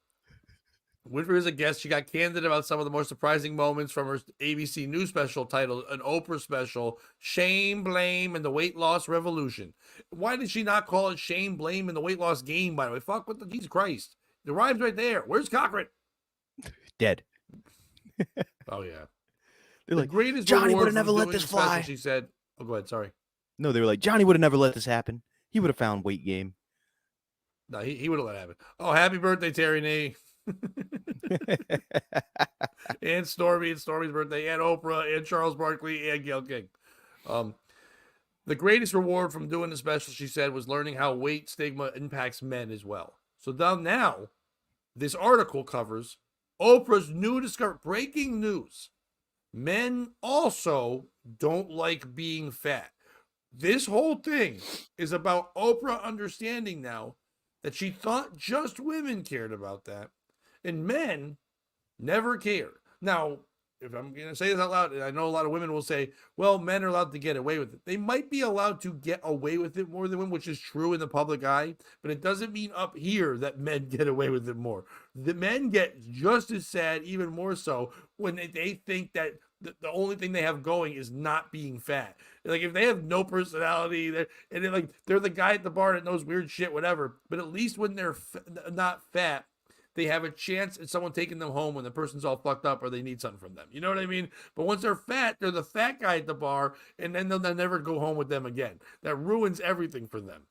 Winfrey was a guest. She got candid about some of the more surprising moments from her ABC News special titled An Oprah Special, Shame, Blame, and the Weight Loss Revolution. Why did she not call it Shame, Blame, and the Weight Loss Game, by the way? Fuck, what the Jesus Christ. The rhyme's right there. Where's Cochran? Dead. Oh, yeah. They're The like, greatest Johnny reward would have never from let doing this the special, fly. she said. Oh, go ahead. Sorry. No, they were like, Johnny would have never let this happen. He would have found weight game. No, he would have let it happen. Oh, happy birthday, Terry Nee. And Stormy, and Stormy's birthday, and Oprah, and Charles Barkley, and Gayle King. The greatest reward from doing the special, she said, was learning how weight stigma impacts men as well. So now this article covers Oprah's new discovery. Breaking news. Men also don't like being fat. This whole thing is about Oprah understanding now that she thought just women cared about that, and men never cared. Now, if I'm going to say this out loud, and I know a lot of women will say, well, men are allowed to get away with it. They might be allowed to get away with it more than women, which is true in the public eye, but it doesn't mean up here that men get away with it more. The men get just as sad, even more so, when they think that the only thing they have going is not being fat. Like, if they have no personality, they're the guy at the bar that knows weird shit, whatever, but at least when they're not fat, they have a chance at someone taking them home when the person's all fucked up or they need something from them. You know what I mean? But once they're fat, they're the fat guy at the bar, and then they'll never go home with them again. That ruins everything for them.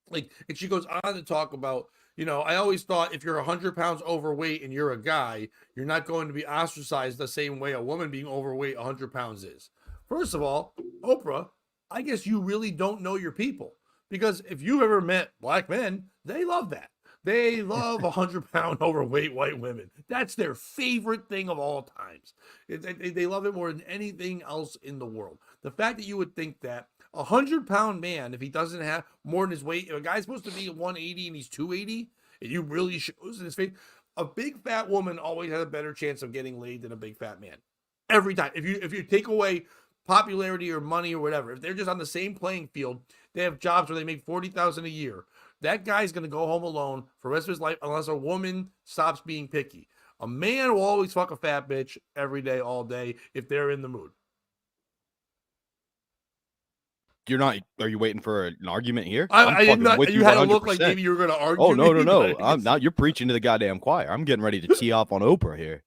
Like, and she goes on to talk about, I always thought if you're 100 pounds overweight and you're a guy, you're not going to be ostracized the same way a woman being overweight 100 pounds is. First of all, Oprah, I guess you really don't know your people. Because if you've ever met black men, they love that. They love 100-pound overweight white women. That's their favorite thing of all times. They love it more than anything else in the world. The fact that you would think that a 100-pound man, if he doesn't have more than his weight, if a guy's supposed to be 180 and he's 280, and you really shows in his face, a big fat woman always has a better chance of getting laid than a big fat man. Every time. If you take away popularity or money or whatever, if they're just on the same playing field, they have jobs where they make $40,000 a year. That guy's going to go home alone for the rest of his life unless a woman stops being picky. A man will always fuck a fat bitch every day, all day, if they're in the mood. You're not. Are you waiting for an argument here? I did fucking not. with You had to look 100%. like maybe you were going to argue. Oh no, me, no. but I'm not. You're preaching to the goddamn choir. I'm getting ready to tee off on Oprah here.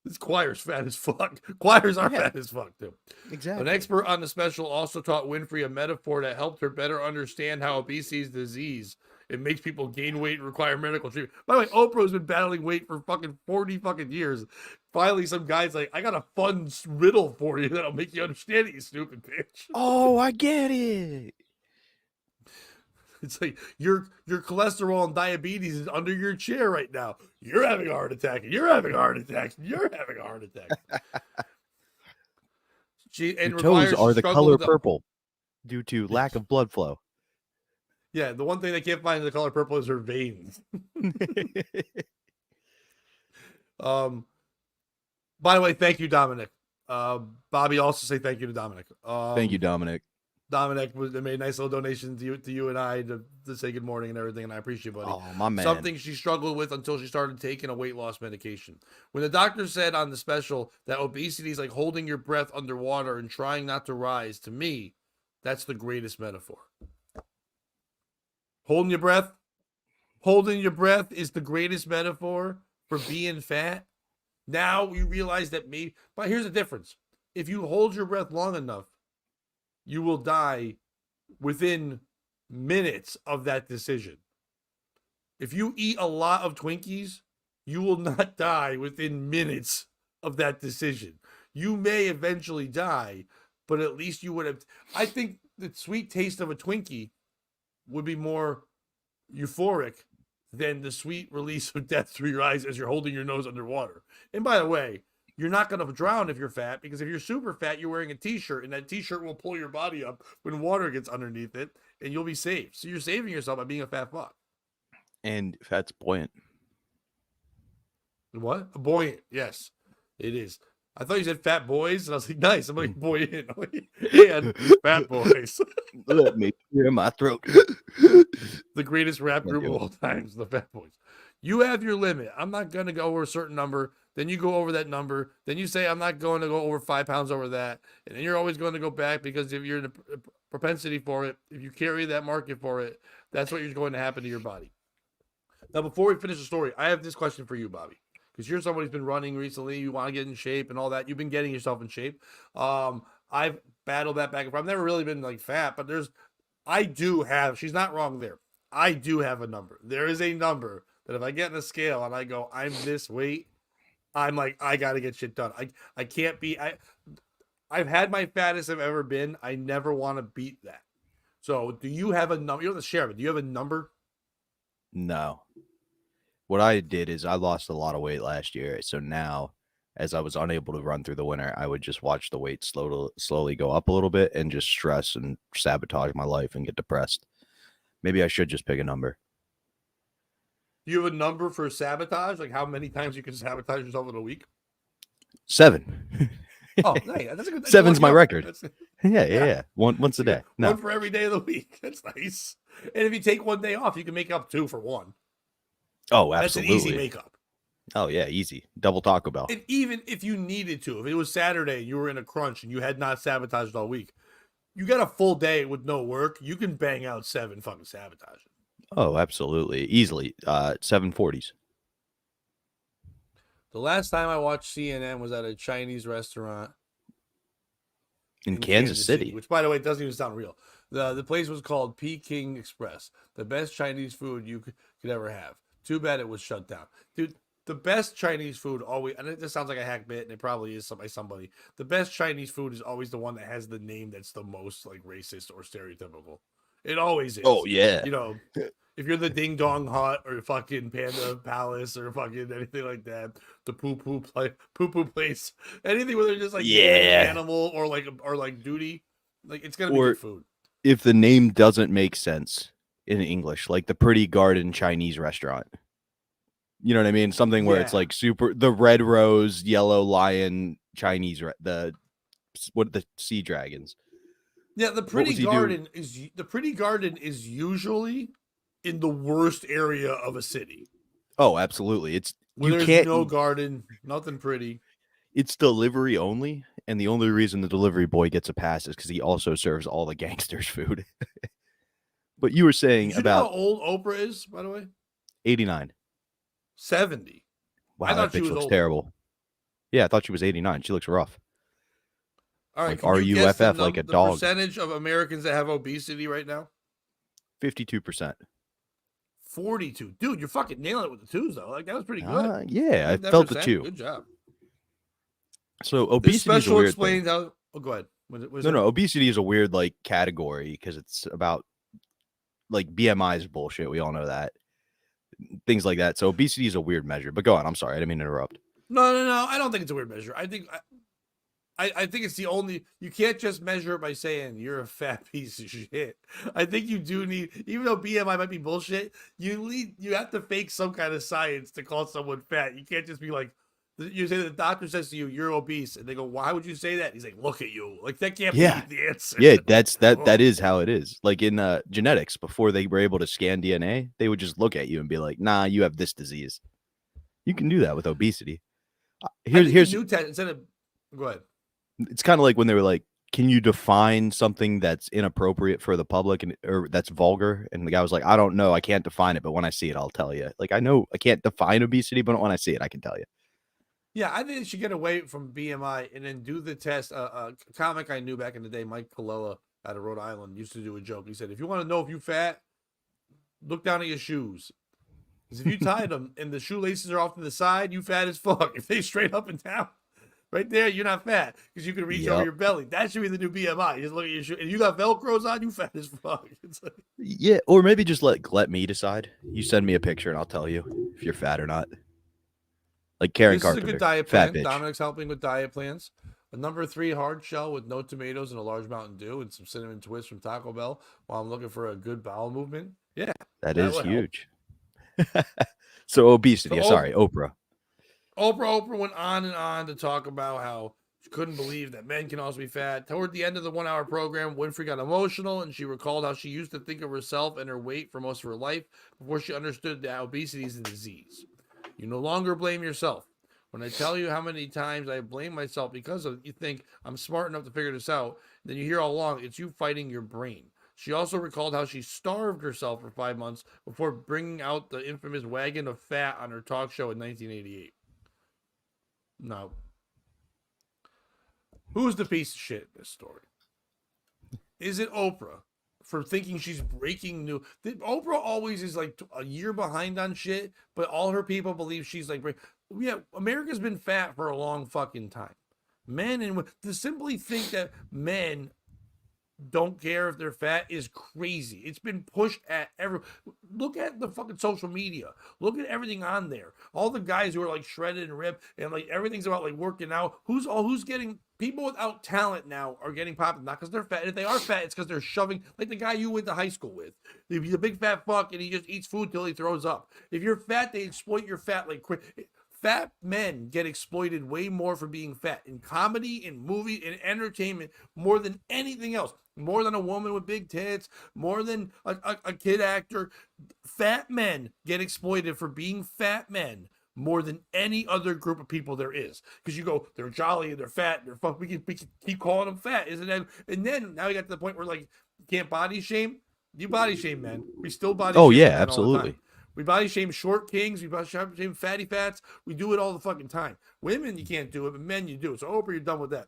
This choir's fat as fuck. Choirs are Yeah. fat as fuck, too. Exactly. An expert on the special also taught Winfrey a metaphor that helped her better understand how obesity is a disease. It makes people gain weight and require medical treatment. By the way, Oprah's been battling weight for fucking 40 fucking years. Finally, some guy's like, I got a fun riddle for you that'll make you understand it, you stupid bitch. Oh, I get it. It's like your cholesterol and diabetes is under your chair right now. You're having a heart attack, and you're having a heart attack, and you're having a heart attack. Your toes are the color purple due to lack of blood flow. Yeah, the one thing they can't find in the color purple is her veins. By the way, thank you, Dominic. Bobby also say thank you to Dominic. Thank you, Dominic. Dominic they made a nice little donation to you and I to say good morning and everything, and I appreciate it, buddy. Oh, my man. Something she struggled with until she started taking a weight loss medication. When the doctor said on the special that obesity is like holding your breath underwater and trying not to rise, to me, that's the greatest metaphor. Holding your breath is the greatest metaphor for being fat. Now you realize that maybe, but here's the difference. If you hold your breath long enough, you will die within minutes of that decision. If you eat a lot of Twinkies, you will not die within minutes of that decision. You may eventually die, but at least you would have. I think the sweet taste of a Twinkie would be more euphoric than the sweet release of death through your eyes as you're holding your nose underwater. And by the way, you're not going to drown if you're fat, because if you're super fat, you're wearing a t-shirt, and that t-shirt will pull your body up when water gets underneath it, and you'll be safe. So you're saving yourself by being a fat fuck. And fat's buoyant. What? A buoyant. Yes, it is. I thought you said fat boys, and I was like, nice. I'm like, buoyant. And fat boys. Let me clear my throat. The greatest rap group of all times, the Fat Boys. You have your limit. I'm not going to go over a certain number. Then you go over that number. Then you say, I'm not going to go over 5 pounds over that. And then you're always going to go back, because if you're in a propensity for it, if you carry that market for it, that's what is going to happen to your body. Now, before we finish the story, I have this question for you, Bobby, because you're somebody who's been running recently. You want to get in shape and all that. You've been getting yourself in shape. I've battled that back and forth. I've never really been like fat, but I do have, she's not wrong there. I do have a number. There is a number that if I get in a scale and I go, I'm this weight, I'm like, I got to get shit done. I can't be, I've had my fattest I've ever been. I never want to beat that. So do you have a number? You don't have to share it. Do you have a number? No. What I did is I lost a lot of weight last year. So now, as I was unable to run through the winter, I would just watch the weight slowly go up a little bit and just stress and sabotage my life and get depressed. Maybe I should just pick a number. Do you have a number for sabotage? Like how many times you can sabotage yourself in a week? 7. Oh, nice. That's a good. 7's my record. That's, Yeah. Once a day. No. One for every day of the week. That's nice. And if you take one day off, you can make up 2 for 1. Oh, absolutely. That's an easy makeup. Oh, yeah, easy. Double Taco Bell. And even if you needed to, if it was Saturday and you were in a crunch and you had not sabotaged all week, you got a full day with no work, you can bang out 7 fucking sabotage. Oh, absolutely. Easily. 740s. The last time I watched CNN was at a Chinese restaurant In Kansas City. Which, by the way, doesn't even sound real. The place was called Peking Express, the best Chinese food you could ever have. Too bad it was shut down. Dude, the best Chinese food always, and this sounds like a hack bit, and it probably is by somebody. The best Chinese food is always the one that has the name that's the most like racist or stereotypical. It always is. Oh, yeah. You know, if you're the Ding Dong Hut or fucking Panda Palace or fucking anything like that, the poo poo place, anything where they're just like animal or like duty, like it's gonna be good food. If the name doesn't make sense in English, like the Pretty Garden Chinese restaurant. You know what I mean? Something where it's like the Red Rose, Yellow Lion Chinese, the the sea dragons. Yeah, the was pretty he garden is usually in the worst area of a city Oh, absolutely. where You there's can't. no garden, nothing pretty. It's delivery only, and the only reason the delivery boy gets a pass is because he also serves all the gangsters food. But you were saying Did you know how about old Oprah is, by the way? 89. 70. Wow, I that thought she bitch was looks older. terrible. Yeah, I thought she was 89. She looks rough. All right, Like can you guess RUFF, like a the dog. percentage of Americans that have obesity right now? 52%. 42. Dude, you're fucking nailing it with the twos, though. Like, that was pretty good. Yeah, I That felt the percent, two. Good job. So This obesity is a special weird explains thing. how. Oh, go ahead. No, obesity is a weird like category because it's about like BMI is bullshit. We all know that. Things like that. So obesity is a weird measure. But go on. I'm sorry. I didn't mean to interrupt. No. I don't think it's a weird measure. I think it's the only. You can't just measure it by saying you're a fat piece of shit. I think you do need, even though BMI might be bullshit, you have to fake some kind of science to call someone fat. You can't just be like, you say the doctor says to you, you're obese, and they go, why would you say that? He's like, look at you. Like, that can't be the answer. Yeah, that is how it is. Like in genetics, before they were able to scan DNA, they would just look at you and be like, nah, you have this disease. You can do that with obesity. Here's new test instead of. Go ahead. It's kind of like when they were like, can you define something that's inappropriate for the public or that's vulgar? And the guy was like, I don't know. I can't define it. But when I see it, I'll tell you. Like, I know I can't define obesity, but when I see it, I can tell you. Yeah, I think they should get away from BMI and then do the test. A comic I knew back in the day, Mike Colella out of Rhode Island, used to do a joke. He said, if you want to know if you're fat, look down at your shoes. Because if you tie them and the shoelaces are off to the side, you fat as fuck. If they straight up and down, right there, you're not fat because you can reach over your belly. That should be the new BMI. You just look at your shoe. And you got Velcros on, you fat as fuck. It's like, yeah, or maybe just let me decide. You send me a picture and I'll tell you if you're fat or not. Like Karen this Carpenter. is a good diet fat plan. bitch. Dominic's helping with diet plans. A number 3 hard shell with no tomatoes and a large Mountain Dew and some cinnamon twists from Taco Bell while I'm looking for a good bowel movement. Yeah. That is huge. So obesity. Sorry, Oprah. Oprah went on and on to talk about how she couldn't believe that men can also be fat. Toward the end of the 1-hour program, Winfrey got emotional and she recalled how she used to think of herself and her weight for most of her life before she understood that obesity is a disease. You no longer blame yourself. When I tell you how many times I blame myself because of you think I'm smart enough to figure this out, then you hear all along it's you fighting your brain. She also recalled how she starved herself for 5 months before bringing out the infamous wagon of fat on her talk show in 1988. Now, who's the piece of shit in this story? Is it Oprah for thinking she's breaking new? Oprah always is like a year behind on shit, but all her people believe she's like, yeah, America's been fat for a long fucking time. Men and women, to simply think that men don't care if they're fat is crazy. It's been pushed at look at the fucking social media. Look at everything on there. All the guys who are like shredded and ripped and like everything's about like working out. Who's getting people without talent now are getting popular, not because they're fat. If they are fat, it's because they're shoving, like the guy you went to high school with. If he's a big fat fuck and he just eats food till he throws up. If you're fat, they exploit your fat like quick. Fat men get exploited way more for being fat in comedy, in movie, in entertainment, more than anything else. More than a woman with big tits, more than a kid actor. Fat men get exploited for being fat men more than any other group of people there is. Because you go, they're jolly and they're fat and they're fun. We can keep calling them fat, isn't it? And then now we got to the point where like you can't body shame. You body shame men. We still body shame men absolutely. all the time. We body shame short kings. We body shame fatty fats. We do it all the fucking time. Women, you can't do it, but men, you do it. So Oprah, you're done with that.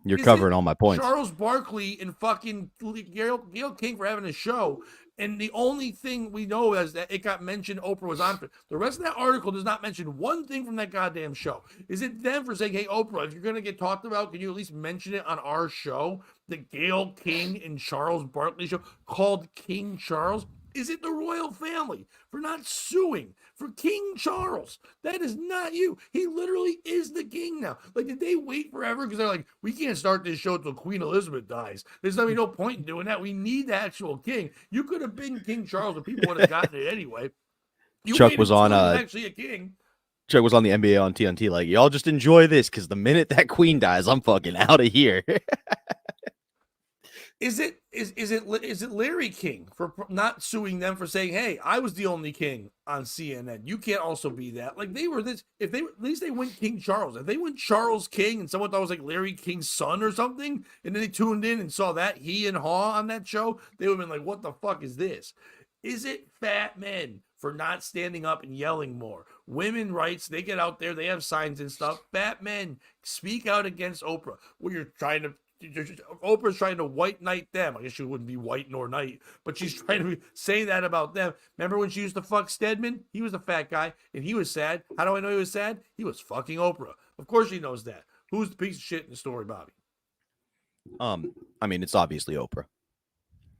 You're covering all my points. Charles Barkley and fucking Gail King for having a show. And the only thing we know is that it got mentioned Oprah was on it. The rest of that article does not mention one thing from that goddamn show. Is it them for saying, hey, Oprah, if you're going to get talked about, can you at least mention it on our show? The Gail King and Charles Barkley show called King Charles? Is it the royal family for not suing for King Charles? That is not you. He literally is the king now. Like, did they wait forever? Because they're like, we can't start this show till Queen Elizabeth dies. There's no point in doing that. We need the actual king. You could have been King Charles, and people would have gotten it anyway. Chuck was on actually a king. Chuck was on the NBA on TNT, like, y'all just enjoy this because the minute that queen dies, I'm fucking out of here. Is it Larry King for not suing them for saying, "Hey, I was the only king on CNN. You can't also be that." Like they were this. If they at least they went King Charles. If they went Charles King and someone thought it was like Larry King's son or something, and then they tuned in and saw that he and Haw on that show, they would have been like, "What the fuck is this?" Is it fat men for not standing up and yelling more? Women rights, they get out there, they have signs and stuff. Fat men speak out against Oprah. Well, Oprah's trying to white knight them. I guess she wouldn't be white nor knight, but she's trying to say that about them. Remember when she used to fuck Stedman? He was a fat guy, and he was sad. How do I know he was sad? He was fucking Oprah. Of course she knows that. Who's the piece of shit in the story, Bobby? I mean, it's obviously Oprah.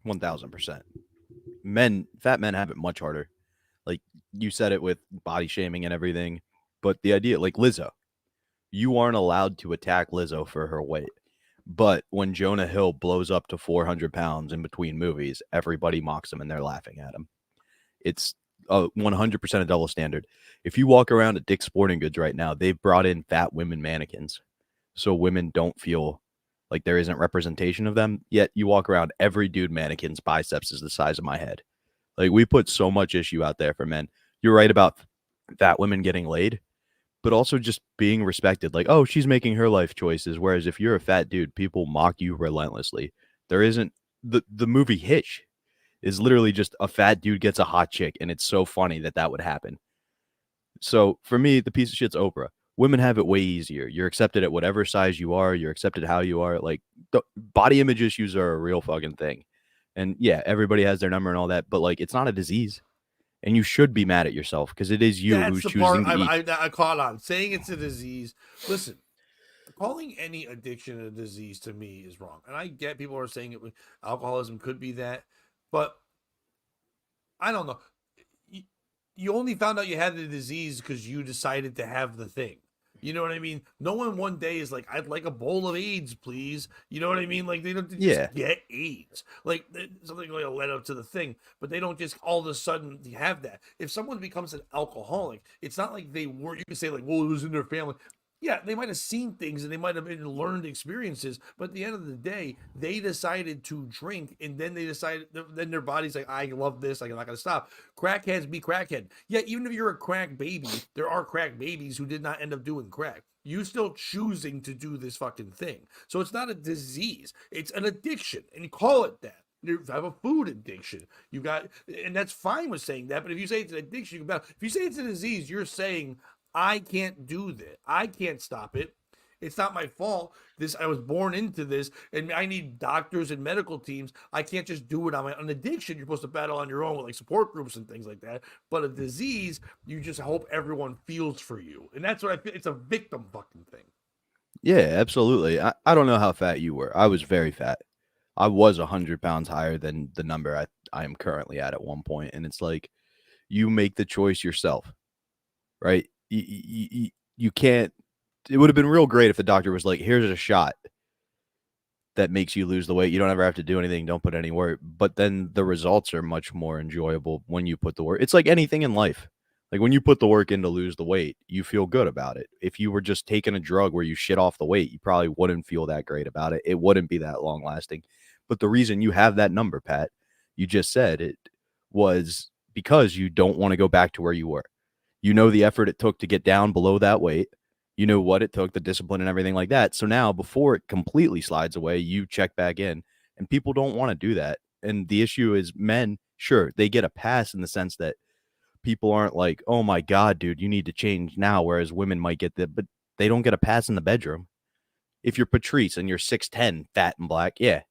1000%. Fat men have it much harder. Like you said it with body shaming and everything, but the idea, like Lizzo, you aren't allowed to attack Lizzo for her weight. But when Jonah Hill blows up to 400 pounds in between movies, everybody mocks him and they're laughing at him. It's 100% a double standard. If you walk around at Dick's Sporting Goods right now, they've brought in fat women mannequins so women don't feel like there isn't representation of them. Yet you walk around, every dude mannequin's biceps is the size of my head. Like we put so much issue out there for men. You're right about fat women getting laid, but also just being respected. Like, oh, she's making her life choices. Whereas if you're a fat dude, people mock you relentlessly. There isn't the movie Hitch is literally just a fat dude gets a hot chick. And it's so funny that would happen. So for me, the piece of shit's Oprah. Women have it way easier. You're accepted at whatever size you are. You're accepted how you are. Like the body image issues are a real fucking thing. And yeah, everybody has their number and all that, but like it's not a disease. And you should be mad at yourself because it is you who's choosing to eat. I caught on. Saying it's a disease. Listen, calling any addiction a disease to me is wrong. And I get people are saying alcoholism could be that, but I don't know. You only found out you had the disease because you decided to have the thing. You know what I mean? No one day is like, I'd like a bowl of AIDS, please. You know what I mean? Like they don't just get AIDS. Like something like a led up to the thing, but they don't just all of a sudden have that. If someone becomes an alcoholic, it's not like they were. You can say like, well, it was in their family. Yeah, they might have seen things and they might have been learned experiences, but at the end of the day, they decided to drink, and then they decided, then their body's like, I love this, I'm not going to stop. Crackheads be crackhead. Yeah, even if you're a crack baby, there are crack babies who did not end up doing crack. You still choosing to do this fucking thing. So it's not a disease, it's an addiction, and you call it that. You have a food addiction. You got, and that's fine with saying that, but if you say it's an addiction, if you say it's a disease, you're saying, I can't do this. I can't stop it. It's not my fault. I was born into this, and I need doctors and medical teams. I can't just do it on my own. An addiction, you're supposed to battle on your own with like support groups and things like that. But a disease, you just hope everyone feels for you, and that's what I feel. It's a victim fucking thing. Yeah, absolutely. I don't know how fat you were. I was very fat. I was 100 pounds higher than the number I am currently at one point, and it's like you make the choice yourself, right? You can't. It would have been real great if the doctor was like, here's a shot that makes you lose the weight. You don't ever have to do anything. Don't put any work. But then the results are much more enjoyable when you put the work. It's like anything in life. Like when you put the work in to lose the weight, you feel good about it. If you were just taking a drug where you shit off the weight, you probably wouldn't feel that great about it. It wouldn't be that long lasting. But the reason you have that number, Pat, you just said it, was because you don't want to go back to where you were. You know the effort it took to get down below that weight. You know what it took, the discipline and everything like that. So now before it completely slides away, you check back in, and people don't want to do that. And the issue is men, sure, they get a pass in the sense that people aren't like, oh my God, dude, you need to change now. Whereas women might get but they don't get a pass in the bedroom. If you're Patrice and you're 6'10", fat and black, yeah,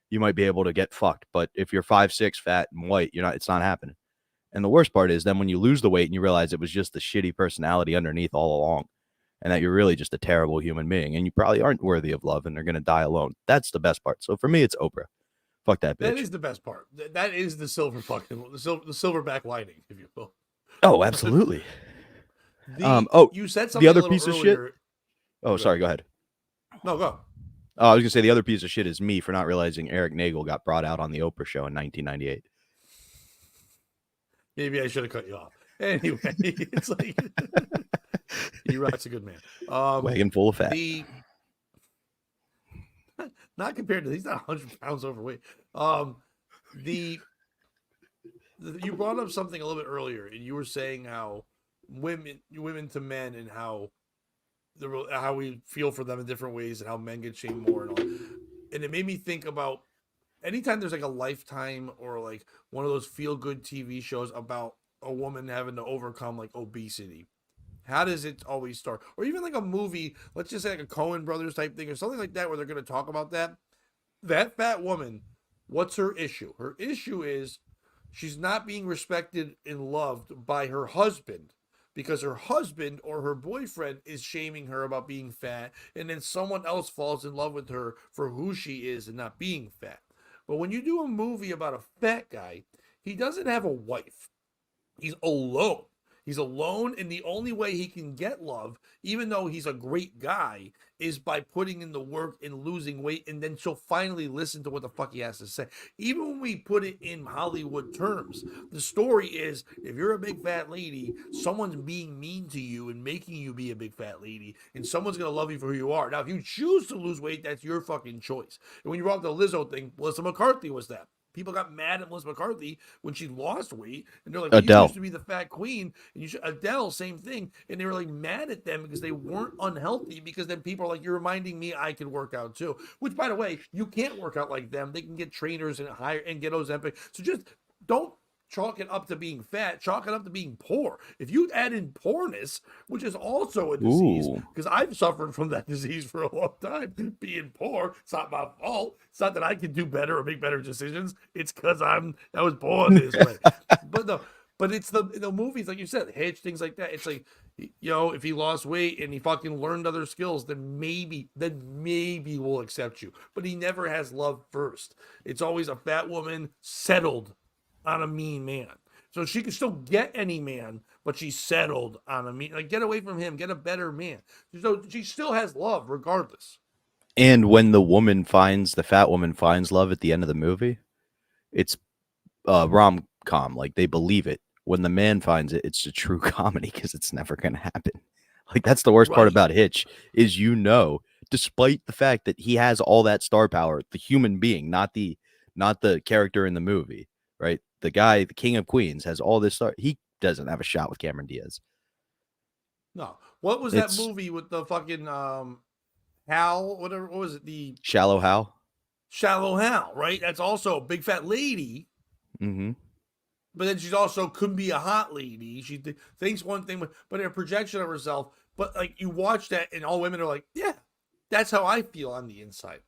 you might be able to get fucked. But if you're 5'6", fat and white, it's not happening. And the worst part is then when you lose the weight and you realize it was just the shitty personality underneath all along, and that you're really just a terrible human being, and you probably aren't worthy of love, and they're going to die alone. That's the best part. So for me, it's Oprah. Fuck that bitch. That is the best part. That is the silver fucking, the silverback lining, if you will. Oh, absolutely. You said something the other a piece earlier. Of shit. Oh, sorry. Go ahead. No, go. Oh, I was going to say the other piece of shit is me for not realizing Eric Nagel got brought out on the Oprah show in 1998. Maybe I should have cut you off. Anyway, it's like D-Rock's a good man. Wagon full of fat. The not compared to he's not 100 pounds overweight. The you brought up something a little bit earlier, and you were saying how women to men, and how we feel for them in different ways, and how men get shamed more and all. And it made me think about anytime there's like a Lifetime or like one of those feel good TV shows about a woman having to overcome like obesity. How does it always start? Or even like a movie, let's just say like a Coen Brothers type thing or something like that, where they're going to talk about that. That fat woman, what's her issue? Her issue is she's not being respected and loved by her husband, because her husband or her boyfriend is shaming her about being fat, and then someone else falls in love with her for who she is and not being fat. But when you do a movie about a fat guy, he doesn't have a wife. He's alone. He's alone, and the only way he can get love, even though he's a great guy, is by putting in the work and losing weight, and then she'll finally listen to what the fuck he has to say. Even when we put it in Hollywood terms, the story is, if you're a big fat lady, someone's being mean to you and making you be a big fat lady, and someone's going to love you for who you are. Now, if you choose to lose weight, that's your fucking choice. And when you brought up the Lizzo thing, Melissa McCarthy was that. People got mad at Melissa McCarthy when she lost weight, and they're like, well, you used to be the fat queen, and you should. Adele, same thing, and they were like mad at them because they weren't unhealthy, because then people are like, you're reminding me I can work out too. Which, by the way, you can't work out like them. They can get trainers and hire and get Ozempic. So just don't chalk it up to being fat, chalk it up to being poor. If you add in poorness, which is also a disease, because I've suffered from that disease for a long time, being poor, it's not my fault. It's not that I can do better or make better decisions. It's because I was born this way. But it's the movies, like you said, Hitch, things like that. It's like, if he lost weight and he fucking learned other skills, then maybe we'll accept you. But he never has love first. It's always a fat woman settled on a mean man. So she can still get any man, but she's settled on a mean, like, get away from him, get a better man. So she still has love regardless. And when the fat woman finds love at the end of the movie, it's rom-com. Like, they believe it. When the man finds it, it's a true comedy, because it's never going to happen. Like, that's the worst part about Hitch, is, despite the fact that he has all that star power, the human being, not the character in the movie, right? The guy, the King of Queens, has all this star. He doesn't have a shot with Cameron Diaz. No. What was that movie with the fucking Hal? Whatever. What was it? The Shallow Hal. Shallow Hal, right? That's also a big fat lady. Mm-hmm. But then she's also could be a hot lady. She thinks one thing, but in a projection of herself. But like, you watch that, and all women are like, yeah, that's how I feel on the inside.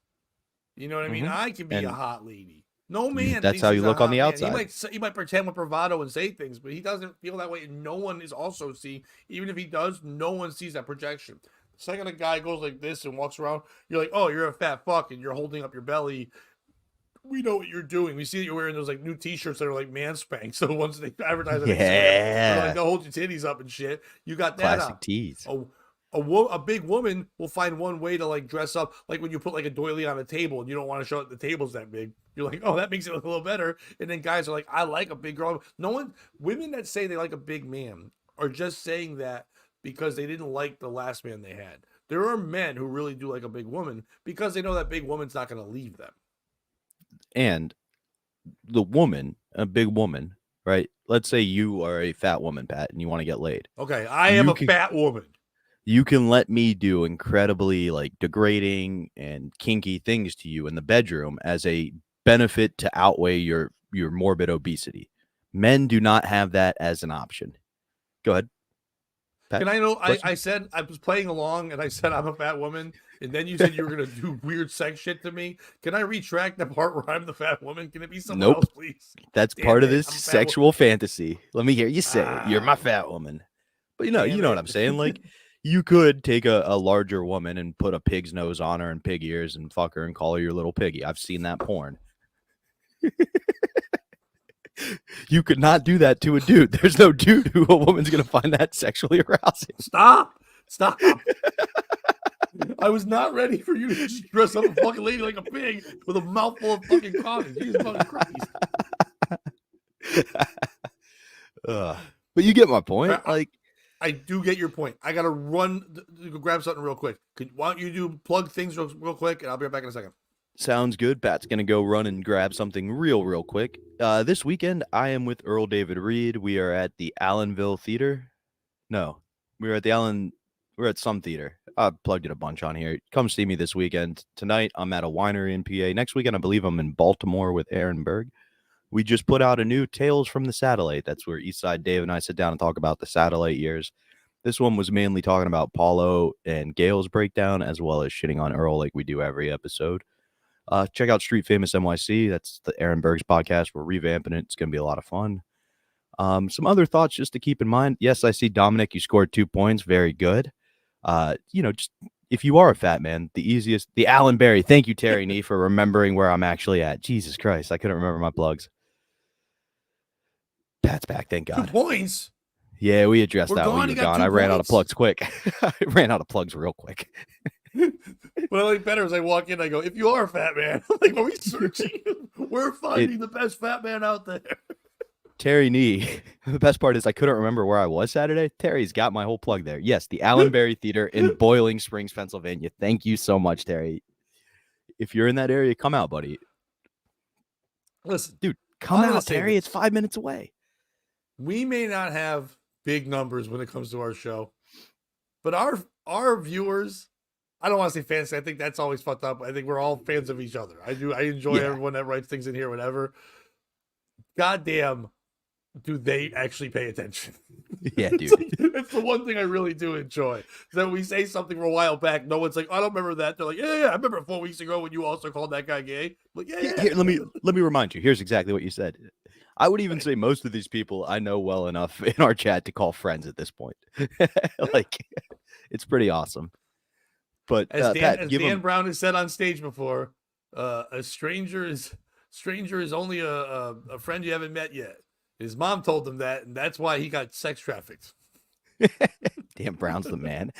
You know what I mean? I can be a hot lady. No man. That's how you look on the outside. He might pretend with bravado and say things, but he doesn't feel that way, and no one is also seeing. Even if he does, no one sees that projection. The second a guy goes like this and walks around, you're like, oh, you're a fat fuck, and you're holding up your belly. We know what you're doing. We see that you're wearing those like new T-shirts that are like man spank. So once they advertise on Instagram, like, they'll hold your titties up and shit. You got that classic tees. A big woman will find one way to like dress up, like when you put like a doily on a table and you don't want to show it the table's that big. You're like, oh, that makes it look a little better. And then guys are like, I like a big girl. Women that say they like a big man are just saying that because they didn't like the last man they had. There are men who really do like a big woman because they know that big woman's not going to leave them. And the woman, a big woman, right? Let's say you are a fat woman, Pat, and you want to get laid. Okay, I am a fat woman. You can let me do incredibly like degrading and kinky things to you in the bedroom as a benefit to outweigh your morbid obesity. Men do not have that as an option. Go ahead, Pat. Can I know? I said I was playing along, and I said I'm a fat woman, and then you said you were gonna do weird sex shit to me. Can I retract the part where I'm the fat woman? Can it be someone else, please? That's part of this sexual fantasy. Let me hear you say it. You're my fat woman. But you know what I'm saying? Like, you could take a larger woman and put a pig's nose on her and pig ears and fuck her and call her your little piggy. I've seen that porn. You could not do that to a dude. There's no dude who a woman's going to find that sexually arousing. Stop. I was not ready for you to just dress up a fucking lady like a pig with a mouthful of fucking coffee. Jesus fucking Christ. But you get my point. Like, I do get your point. I gotta run to go grab something real quick. Why don't you plug things real quick, and I'll be right back in a second. Sounds good. Pat's going to go run and grab something real quick. This weekend, I am with Earl David Reed. We are at the Allenville Theater. No, we're at we're at some theater. I plugged it a bunch on here. Come see me this weekend. Tonight, I'm at a winery in PA. Next weekend, I believe I'm in Baltimore with Aaron Berg. We just put out a new Tales from the Satellite. That's where Eastside Dave and I sit down and talk about the satellite years. This one was mainly talking about Paulo and Gail's breakdown, as well as shitting on Earl like we do every episode. Check out Street Famous NYC. That's the Aaron Berg's podcast. We're revamping it. It's going to be a lot of fun. Some other thoughts just to keep in mind. Yes, I see Dominic. You scored 2 points. Very good. Just if you are a fat man, the Alan Berry. Thank you, Terry Nee, for remembering where I'm actually at. Jesus Christ, I couldn't remember my plugs. Pat's back. Thank 2 God. points. Yeah, we addressed We're that gone, when you you were got gone. 2 I ran out of points. plugs quick. I ran out of plugs real quick. What I like better is I walk in, I go, if you are a fat man, I'm like, are we searching? We're finding the best fat man out there. Terry Nee. The best part is I couldn't remember where I was Saturday. Terry's got my whole plug there. Yes, the Allen Berry Theater in Boiling Springs, Pennsylvania. Thank you so much, Terry. If you're in that area, come out, buddy. Listen, Dude, come I'm gonna out, say Terry. this. It's 5 minutes away. We may not have big numbers when it comes to our show, but our viewers, I don't want to say fans. I think that's always fucked up. I think we're all fans of each other. I enjoy everyone that writes things in here, whatever. Goddamn, do they actually pay attention? Yeah, dude. It's the one thing I really do enjoy. That we say something from a while back, no one's like, I don't remember that. They're like, yeah, I remember 4 weeks ago when you also called that guy gay. Like, yeah. Here, let me remind you. Here's exactly what you said. I would even say most of these people I know well enough in our chat to call friends at this point. Like, it's pretty awesome. But as Pat, Dan Brown has said on stage before, a stranger is only a friend you haven't met yet. His mom told him that, and that's why he got sex trafficked. Dan Brown's the man.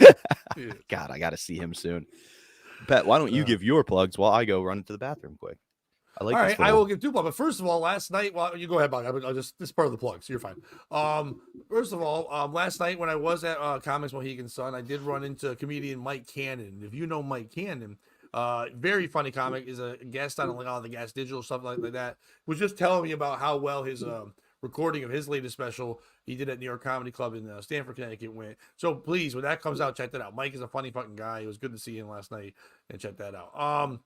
Yeah. God, I got to see him soon. Pat, why don't you give your plugs while I go run to the bathroom quick? I like. All this right, I will give 2 plugs. But first of all, last night, you go ahead, Bob. I'll just this is part of the plug, so you're fine. First of all, last night when I was at Comics Mohegan Sun, I did run into comedian Mike Cannon. If you know Mike Cannon, very funny comic, is a guest on all the Gas Digital stuff like that. Was just telling me about how well his recording of his latest special he did at New York Comedy Club in Stamford, Connecticut went. So please, when that comes out, check that out. Mike is a funny fucking guy. It was good to see him last night, and check that out.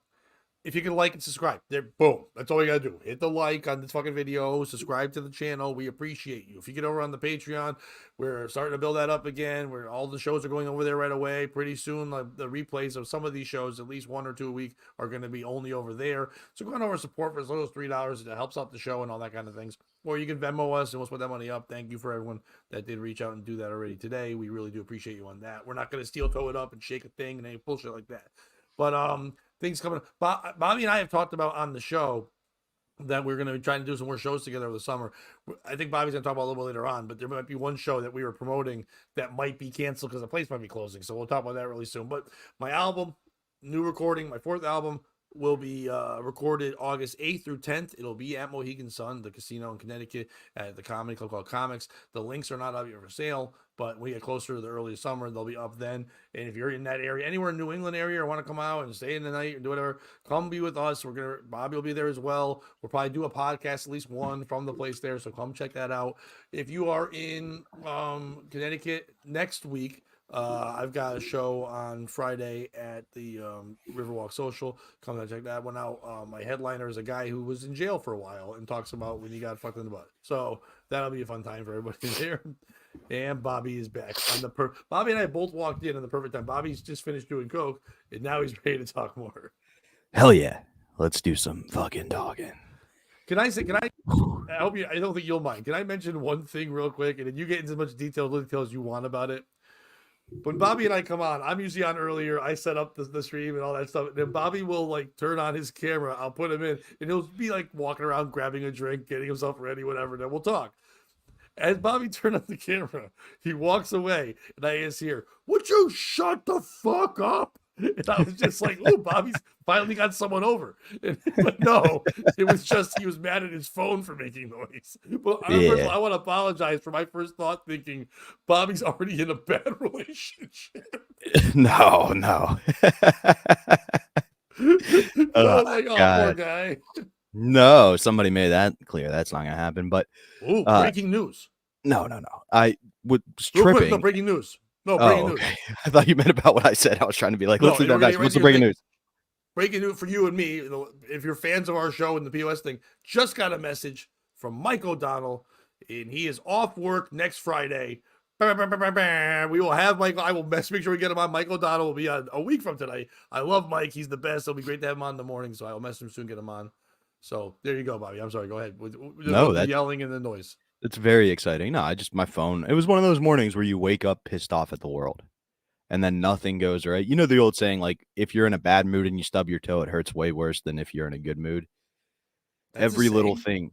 If you can like and subscribe, there, boom. That's all you gotta do. Hit the like on this fucking video. Subscribe to the channel. We appreciate you. If you get over on the Patreon, we're starting to build that up again. Where all the shows are going over there right away. Pretty soon, the replays of some of these shows, at least 1 or 2 a week, are going to be only over there. So go on over and support for as little as $3. It helps out the show and all that kind of things. Or you can Venmo us and we'll split that money up. Thank you for everyone that did reach out and do that already today. We really do appreciate you on that. We're not going to steel toe it up and shake a thing and any bullshit like that. But things coming up. Bobby and I have talked about on the show that we're going to be trying to do some more shows together over the summer. I think Bobby's going to talk about a little bit later on, but there might be one show that we were promoting that might be canceled because the place might be closing. So we'll talk about that really soon. But my album, new recording, my 4th album, will be recorded August 8th through 10th. It'll be at Mohegan Sun, the casino in Connecticut, at the comedy club called Comics. The links are not up yet for sale, but when we get closer to the early summer, they'll be up then. And if you're in that area, anywhere in New England area, or want to come out and stay in the night or do whatever, come be with us. Bobby will be there as well. We'll probably do a podcast, at least one from the place there. So come check that out. If you are in Connecticut next week, I've got a show on Friday at the Riverwalk Social. Come and check that one out. My headliner is a guy who was in jail for a while and talks about when he got fucked in the butt. So that'll be a fun time for everybody there. And Bobby is back on the Bobby and I both walked in the perfect time. Bobby's just finished doing coke, and now he's ready to talk more. Hell yeah, let's do some fucking talking. Can I hope you. I don't think you'll mind. Can I mention one thing real quick, and then you get into as much detail as you want about it? When Bobby and I come on, I'm usually on earlier. I set up the stream and all that stuff. And then Bobby will like turn on his camera. I'll put him in, and he'll be like walking around, grabbing a drink, getting himself ready, whatever. And then we'll talk. As Bobby turned on the camera, he walks away, and I just hear, "Would you shut the fuck up?" And I was just like, "Ooh, Bobby's finally got someone over." But no, it was just he was mad at his phone for making noise. But first of all, I want to apologize for my first thought thinking Bobby's already in a bad relationship. No. I was like, "Oh, poor God. guy." No, somebody made that clear. That's not gonna happen. But Ooh, breaking news. no. I was Real quick, tripping. no breaking news. No Oh, breaking news. okay. I thought you meant about what I said. I was trying to be like, No, let's leave that we're back. getting What's ready the to breaking news? Breaking news for you and me. If you're fans of our show and the POS thing, just got a message from Mike O'Donnell, and he is off work next Friday. We will have Mike. I will make sure we get him on. Mike O'Donnell will be on a week from today. I love Mike. He's the best. It'll be great to have him on in the morning. So I will message him soon, get him on. So there you go, Bobby. I'm sorry. Go ahead. No, the yelling and the noise. It's very exciting. No, my phone. It was one of those mornings where you wake up pissed off at the world and then nothing goes right. You know the old saying, like, if you're in a bad mood and you stub your toe, it hurts way worse than if you're in a good mood. That's Every little thing.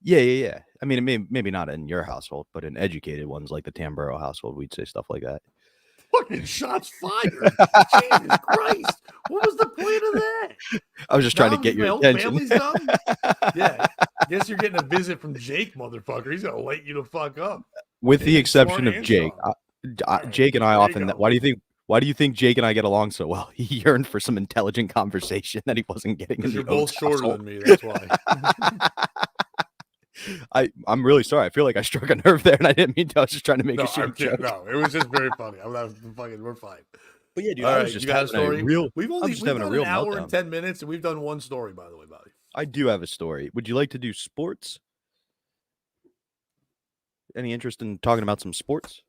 Yeah. I mean, maybe not in your household, but in educated ones like the Tamburo household, we'd say stuff like that. Fucking shots fired. Jesus Christ. What was the point of that? I was just trying to get your attention. Family's dumb? Yeah. Guess you're getting a visit from Jake, motherfucker. He's going to light you the fuck up. With the exception of Jake. Right, Jake and I often, go. why do you think Jake and I get along so well? He yearned for some intelligent conversation that he wasn't getting in the You're both shorter household. than me, that's why. I'm really sorry. I feel like I struck a nerve there, and I didn't mean to. I was just trying to make a shitty joke. No, it was just very funny. I'm not fucking. We're fine. But yeah, dude, All I right, was just you got a story. We've just done having a real an hour meltdown. and 10 minutes, and we've done one story, by the way, Bobby. I do have a story. Would you like to do sports? Any interest in talking about some sports?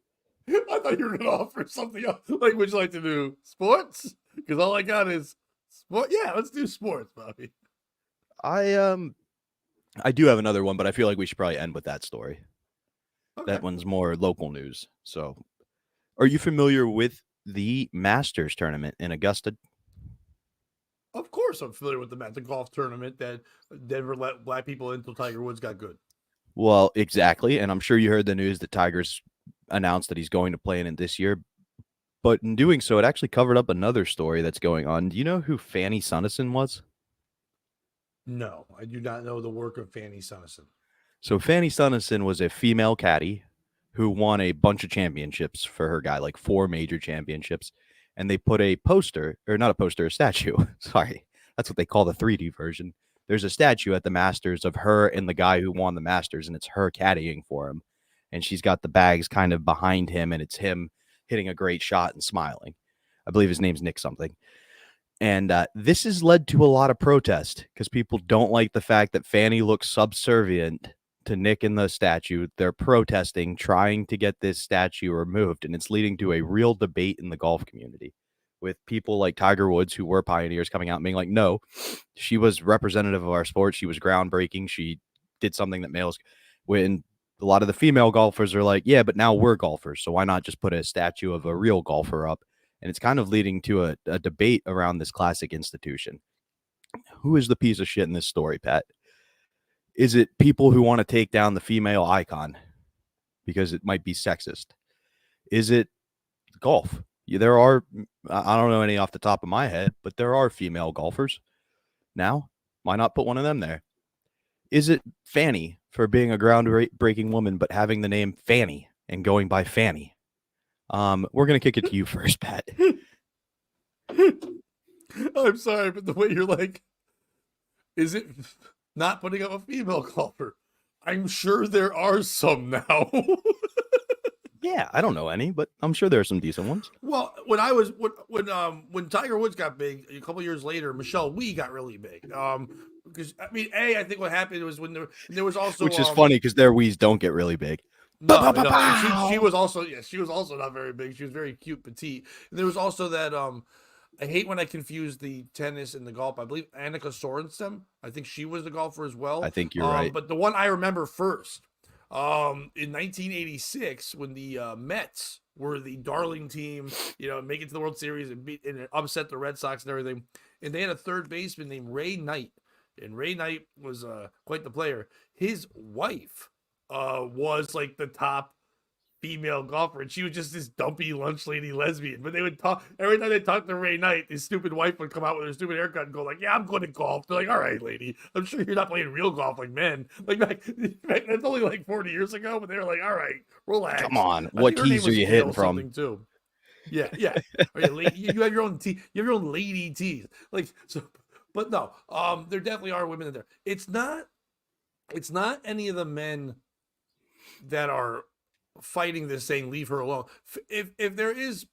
I thought you were going to offer something else. Like, would you like to do sports? Because all I got is sport. Yeah, let's do sports, Bobby. I do have another one, but I feel like we should probably end with that story. Okay. That one's more local news. So, are you familiar with the Masters tournament in Augusta? Of course, I'm familiar with the golf tournament that Denver let black people in until Tiger Woods got good. Well, exactly. And I'm sure you heard the news that Tiger's announced that he's going to play in it this year. But in doing so, it actually covered up another story that's going on. Do you know who Fanny Sunnison was? No, I do not know the work of Fanny Sunnison. So Fanny Sunnison was a female caddy who won a bunch of championships for her guy, like 4 major championships. And they put a poster, or not a poster, a statue. Sorry, that's what they call the 3D version. There's a statue at the Masters of her and the guy who won the Masters, and it's her caddying for him. And she's got the bags kind of behind him, and it's him hitting a great shot and smiling. I believe his name's Nick something. And this has led to a lot of protest because people don't like the fact that Fanny looks subservient to Nick in the statue. They're protesting, trying to get this statue removed, and it's leading to a real debate in the golf community with people like Tiger Woods, who were pioneers, coming out and being like, no, she was representative of our sport. She was groundbreaking. She did something that males, when a lot of the female golfers are like, yeah, but now we're golfers, so why not just put a statue of a real golfer up? And it's kind of leading to a debate around this classic institution. Who is the piece of shit in this story, Pat? Is it people who want to take down the female icon because it might be sexist? Is it golf? There are, I don't know any off the top of my head, but there are female golfers. Now, why not put one of them there? Is it Fanny for being a groundbreaking woman, but having the name Fanny and going by Fanny? We're going to kick it to you first, Pat. I'm sorry, but the way you're like, is it not putting up a female golfer? I'm sure there are some now. Yeah, I don't know any, but I'm sure there are some decent ones. Well, when Tiger Woods got big a couple years later, Michelle Wee got really big. Because I mean, I think what happened was when there was also, which is funny because their Wees don't get really big. No, she was also not very big. She was very cute, petite. And there was also that I hate when I confuse the tennis and the golf. I believe Annika Sorenstam. I think she was the golfer as well. I think you're right. But the one I remember first, in 1986, when the Mets were the darling team, make it to the World Series and upset the Red Sox and everything, and they had a third baseman named Ray Knight, and Ray Knight was quite the player. His wife was like the top female golfer, and she was just this dumpy lunch lady lesbian. But they would talk every time they talked to Ray Knight. His stupid wife would come out with her stupid haircut and go like, "Yeah, I'm good at golf." They're like, "All right, lady, I'm sure you're not playing real golf like men." Like that's only like 40 years ago, but they were like, "All right, relax." Come on, I what think her name tees are was you Gail hitting from? something too. Yeah, yeah. Oh, yeah, you have your own tea. You have your own lady tees. Like so, but no. There definitely are women in there. It's not any of the men that are fighting this saying leave her alone. If there is,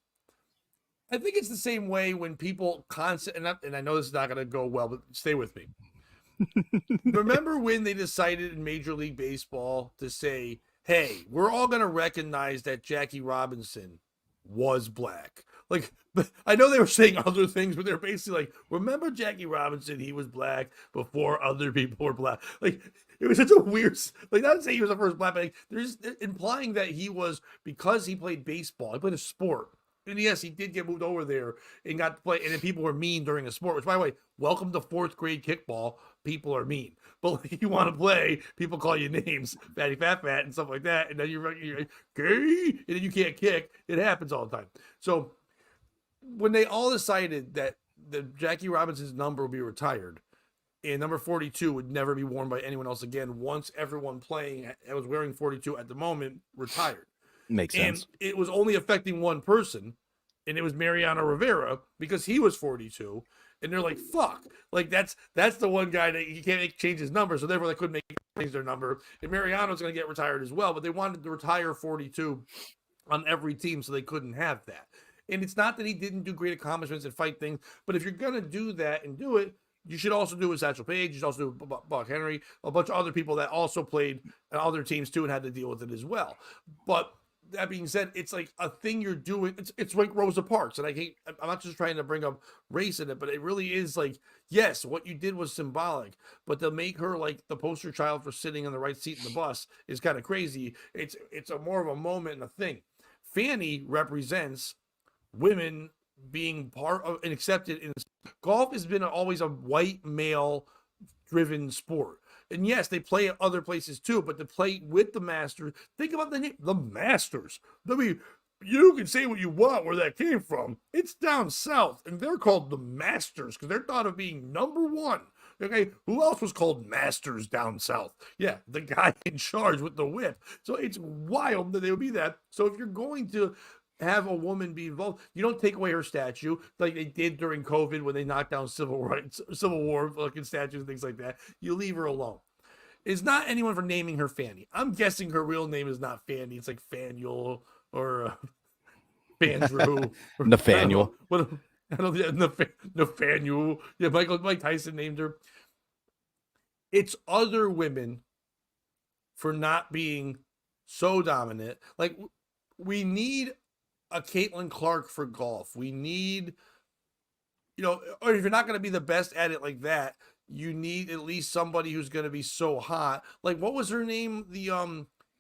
I think it's the same way when people and I know this is not going to go well, but stay with me. Remember when they decided in Major League Baseball to say, "Hey, we're all going to recognize that Jackie Robinson was black." Like, but I know they were saying other things, but they're basically like, "Remember Jackie Robinson? He was black before other people were black." Like, it was such a weird, like, not to say he was the first black, but like, there's implying that he was, because he played baseball, he played a sport. And yes, he did get moved over there and got to play. And then people were mean during a sport, which, by the way, welcome to 4th grade kickball. People are mean. But like, you want to play, people call you names, fatty, fat, and stuff like that. And then you're like, gay, and then you can't kick. It happens all the time. So when they all decided that the Jackie Robinson's number would be retired, and number 42 would never be worn by anyone else again, once everyone playing that was wearing 42 at the moment retired. Makes sense. And it was only affecting one person, and it was Mariano Rivera, because he was 42. And they're like, fuck. Like, that's the one guy that you can't change his number, so therefore they couldn't change their number. And Mariano's going to get retired as well, but they wanted to retire 42 on every team, so they couldn't have that. And it's not that he didn't do great accomplishments and fight things, but if you're going to do that and do it, you should also do with Satchel Paige. You should also do Buck Henry, a bunch of other people that also played on other teams too and had to deal with it as well. But that being said, it's like a thing you're doing. It's like Rosa Parks, and I'm not just trying to bring up race in it, but it really is like, yes, what you did was symbolic, but to make her like the poster child for sitting in the right seat in the bus is kind of crazy. It's a more of a moment and a thing. Fanny represents women being part of and accepted in golf. Has been always a white male driven sport. And yes, they play at other places too, but to play with the Masters, think about the name, the Masters. I mean, you can say what you want where that came from. It's down south, and they're called the Masters because they're thought of being number one. Okay, who else was called Masters down south? Yeah, the guy in charge with the whip. So it's wild that they would be that. So if you're going to have a woman be involved, you don't take away her statue like they did during COVID when they knocked down Civil War fucking statues and things like that. You leave her alone. It's not anyone for naming her Fanny. I'm guessing her real name is not Fanny. It's like Faniel or Fandrew. Nathaniel. I don't know. Nathaniel. Yeah, Mike Tyson named her. It's other women for not being so dominant. Like, we need a Caitlin Clark for golf. We need, or if you're not going to be the best at it like that, you need at least somebody who's going to be so hot. Like, what was her name? The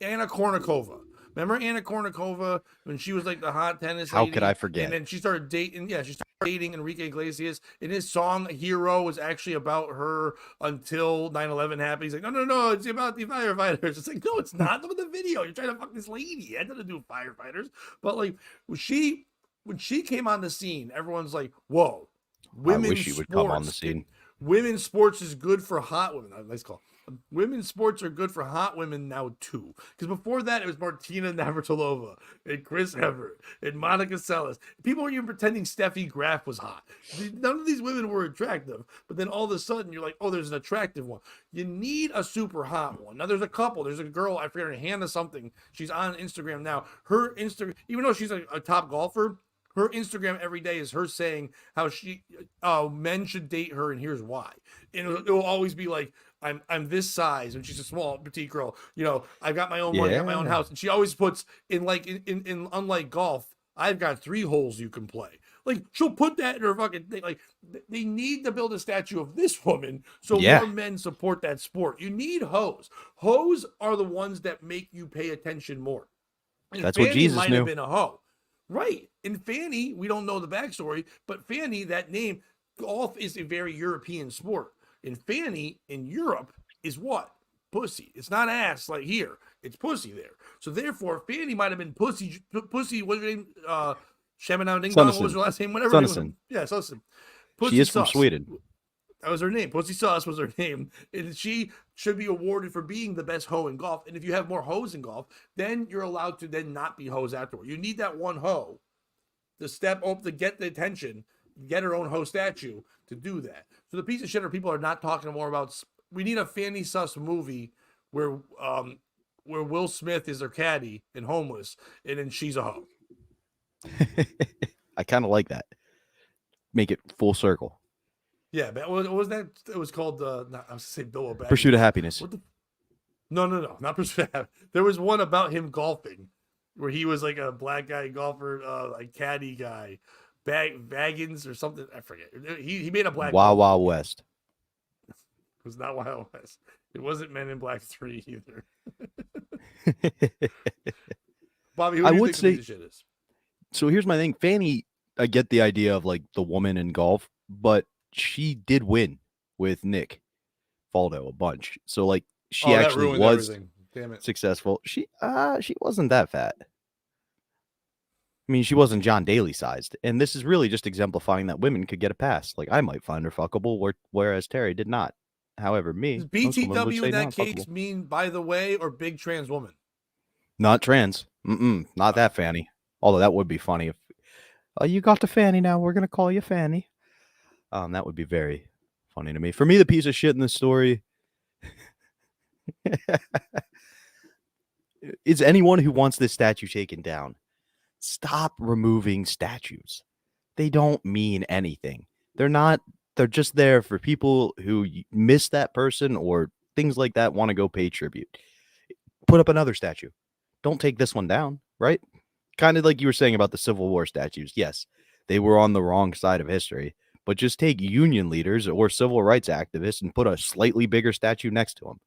Anna Kournikova. Remember Anna Kournikova when she was like the hot tennis lady? How could I forget? And then she started dating. Yeah, she started dating Enrique Iglesias. And his song "Hero" was actually about her until 9/11 happened. He's like, no, it's about the firefighters. It's like, no, it's not. Look at the video. You're trying to fuck this lady. It had nothing to do with firefighters. But like, when she came on the scene, everyone's like, whoa. I wish she would come on the scene. Women's sports is good for hot women. Nice call. Women's sports are good for hot women now too. Because before that, it was Martina Navratilova and Chris Evert and Monica Seles. People were even pretending Steffi Graf was hot. None of these women were attractive. But then all of a sudden, you're like, oh, there's an attractive one. You need a super hot one. Now, there's a couple. There's a girl, I forget her, Hannah something. She's on Instagram now. Her Instagram, even though she's a top golfer, her Instagram every day is her saying how men should date her, and here's why. And it will always be like, I'm this size, and she's a small petite girl. I've got my own money, I got my own house, and she always puts in unlike golf, I've got 3 holes you can play. Like, she'll put that in her fucking thing. Like, they need to build a statue of this woman so more men support that sport. You need hoes. Hoes are the ones that make you pay attention more. And That's Fanny what Jesus might knew. have been a hoe. Right. And Fanny, we don't know the backstory, but Fanny, that name, golf is a very European sport. And Fanny in Europe is what? pussy. It's not ass like here. It's pussy there. So therefore, Fanny might have been pussy. Pussy. What's her name? Shamanau Ding Dong. What was her last name? Whatever. Sunnison. Yeah, Sunnison. She is from Sweden. That was her name. Pussy Sauce was her name. And she should be awarded for being the best hoe in golf. And if you have more hoes in golf, then you're allowed to then not be hoes afterward. You need that one hoe to step up to get the attention, get her own hoe statue to do that. So the piece of shit people are not talking more about. We need a Fanny Sus movie where Will Smith is her caddy and homeless, and then she's a hoe. I kind of like that. Make it full circle. Yeah, but what was that? It was called I was gonna say Bill O'Baggins. Pursuit of Happiness. No, not Pursuit of Happiness. There was one about him golfing, where he was like a black guy golfer, like caddy guy, Baggins or something. I forget. He made a black. Wild Wild West. It was not Wild West. It wasn't Men in Black 3 either. Bobby, who do you think the piece of shit is? So here's my thing. Fanny, I get the idea of like the woman in golf, but she did win with Nick Faldo a bunch. So like she actually was successful. She wasn't that fat. I mean, she wasn't John Daly sized. And this is really just exemplifying that women could get a pass. Like I might find her fuckable, whereas Terry did not. However, me. Does BTW in that case mean by the way or big trans woman? Not trans. Not that Fanny. Although that would be funny if you got the Fanny now. We're gonna call you Fanny. That would be very funny to me. For me, the piece of shit in the story is anyone who wants this statue taken down. Stop removing statues. They don't mean anything. They're just there for people who miss that person or things like that, want to go pay tribute. Put up another statue. Don't take this one down, right? Kind of like you were saying about the Civil War statues. Yes, they were on the wrong side of history, but just take union leaders or civil rights activists and put a slightly bigger statue next to them.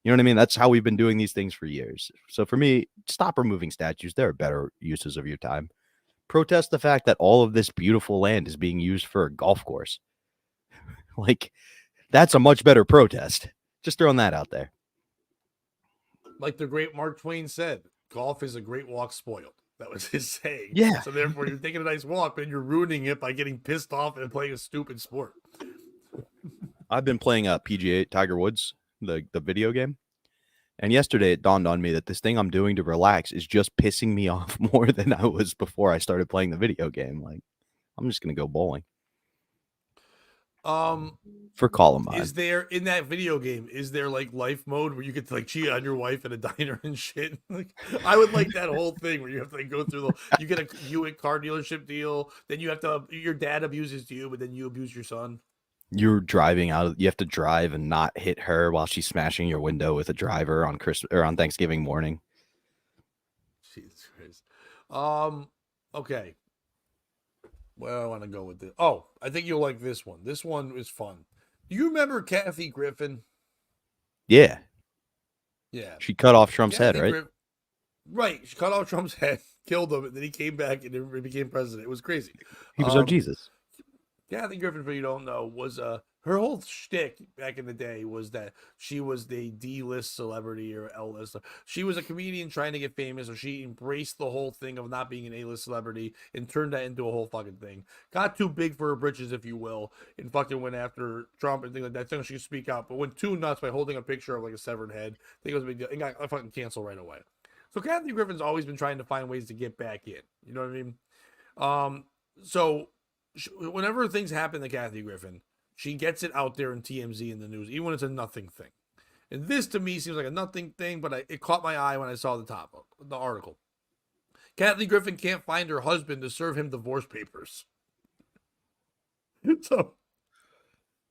You know what I mean? That's how we've been doing these things for years. So for me, stop removing statues. There are better uses of your time. Protest the fact that all of this beautiful land is being used for a golf course. Like, that's a much better protest. Just throwing that out there. Like the great Mark Twain said, golf is a great walk spoiled. That was his saying. Yeah. So therefore, you're taking a nice walk, but you're ruining it by getting pissed off and playing a stupid sport. I've been playing PGA Tiger Woods, the video game. And yesterday it dawned on me that this thing I'm doing to relax is just pissing me off more than I was before I started playing the video game. Like, I'm just going to go bowling. For Columbine. Is there in that video game, is there like life mode where you get to like cheat on your wife at a diner and shit? Like, I would like that whole thing where you have to like go through you get a Buick car dealership deal, then you have to, your dad abuses you, but then you abuse your son. You're driving out. You have to drive and not hit her while she's smashing your window with a driver on Christmas or on Thanksgiving morning. Jesus Christ. Okay. Where I want to go with this. Oh, I think you'll like this one. This one is fun. Do you remember Kathy Griffin? Yeah. Yeah. She cut off Trump's head, right? Right. She cut off Trump's head, killed him, and then he came back and became president. It was crazy. He was on Jesus. Kathy Griffin, for you don't know, was her whole shtick back in the day was that she was the D-list celebrity or L-list. She was a comedian trying to get famous, so she embraced the whole thing of not being an A-list celebrity and turned that into a whole fucking thing. Got too big for her britches, if you will, and fucking went after Trump and things like that. So she could speak out, but went too nuts by holding a picture of like a severed head. I think it was a big deal and got fucking canceled right away. So Kathy Griffin's always been trying to find ways to get back in. You know what I mean? So whenever things happen to Kathy Griffin, she gets it out there in TMZ in the news, even when it's a nothing thing. And this to me seems like a nothing thing, but it caught my eye when I saw the top of the article. Kathy Griffin can't find her husband to serve him divorce papers. So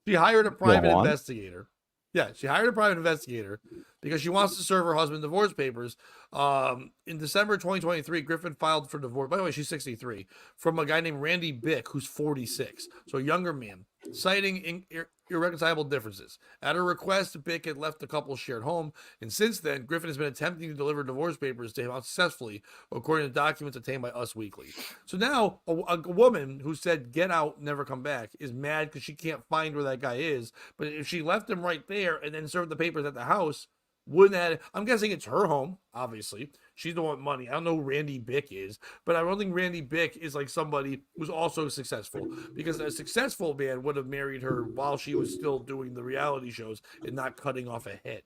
she hired a private investigator. Yeah, she hired a private investigator because she wants to serve her husband divorce papers. In December 2023, Griffin filed for divorce. By the way, she's 63, from a guy named Randy Bick, who's 46, so a younger man, citing irreconcilable differences. At her request, Bick had left the couple's shared home, and since then, Griffin has been attempting to deliver divorce papers to him unsuccessfully, according to documents obtained by Us Weekly. So now, a woman who said, get out, never come back, is mad because she can't find where that guy is, but if she left him right there and then served the papers at the house, wouldn't have. I'm guessing it's her home. Obviously, she's the one with money. I don't know who Randy Bick is, but I don't think Randy Bick is like somebody who's also successful, because a successful man would have married her while she was still doing the reality shows and not cutting off a head.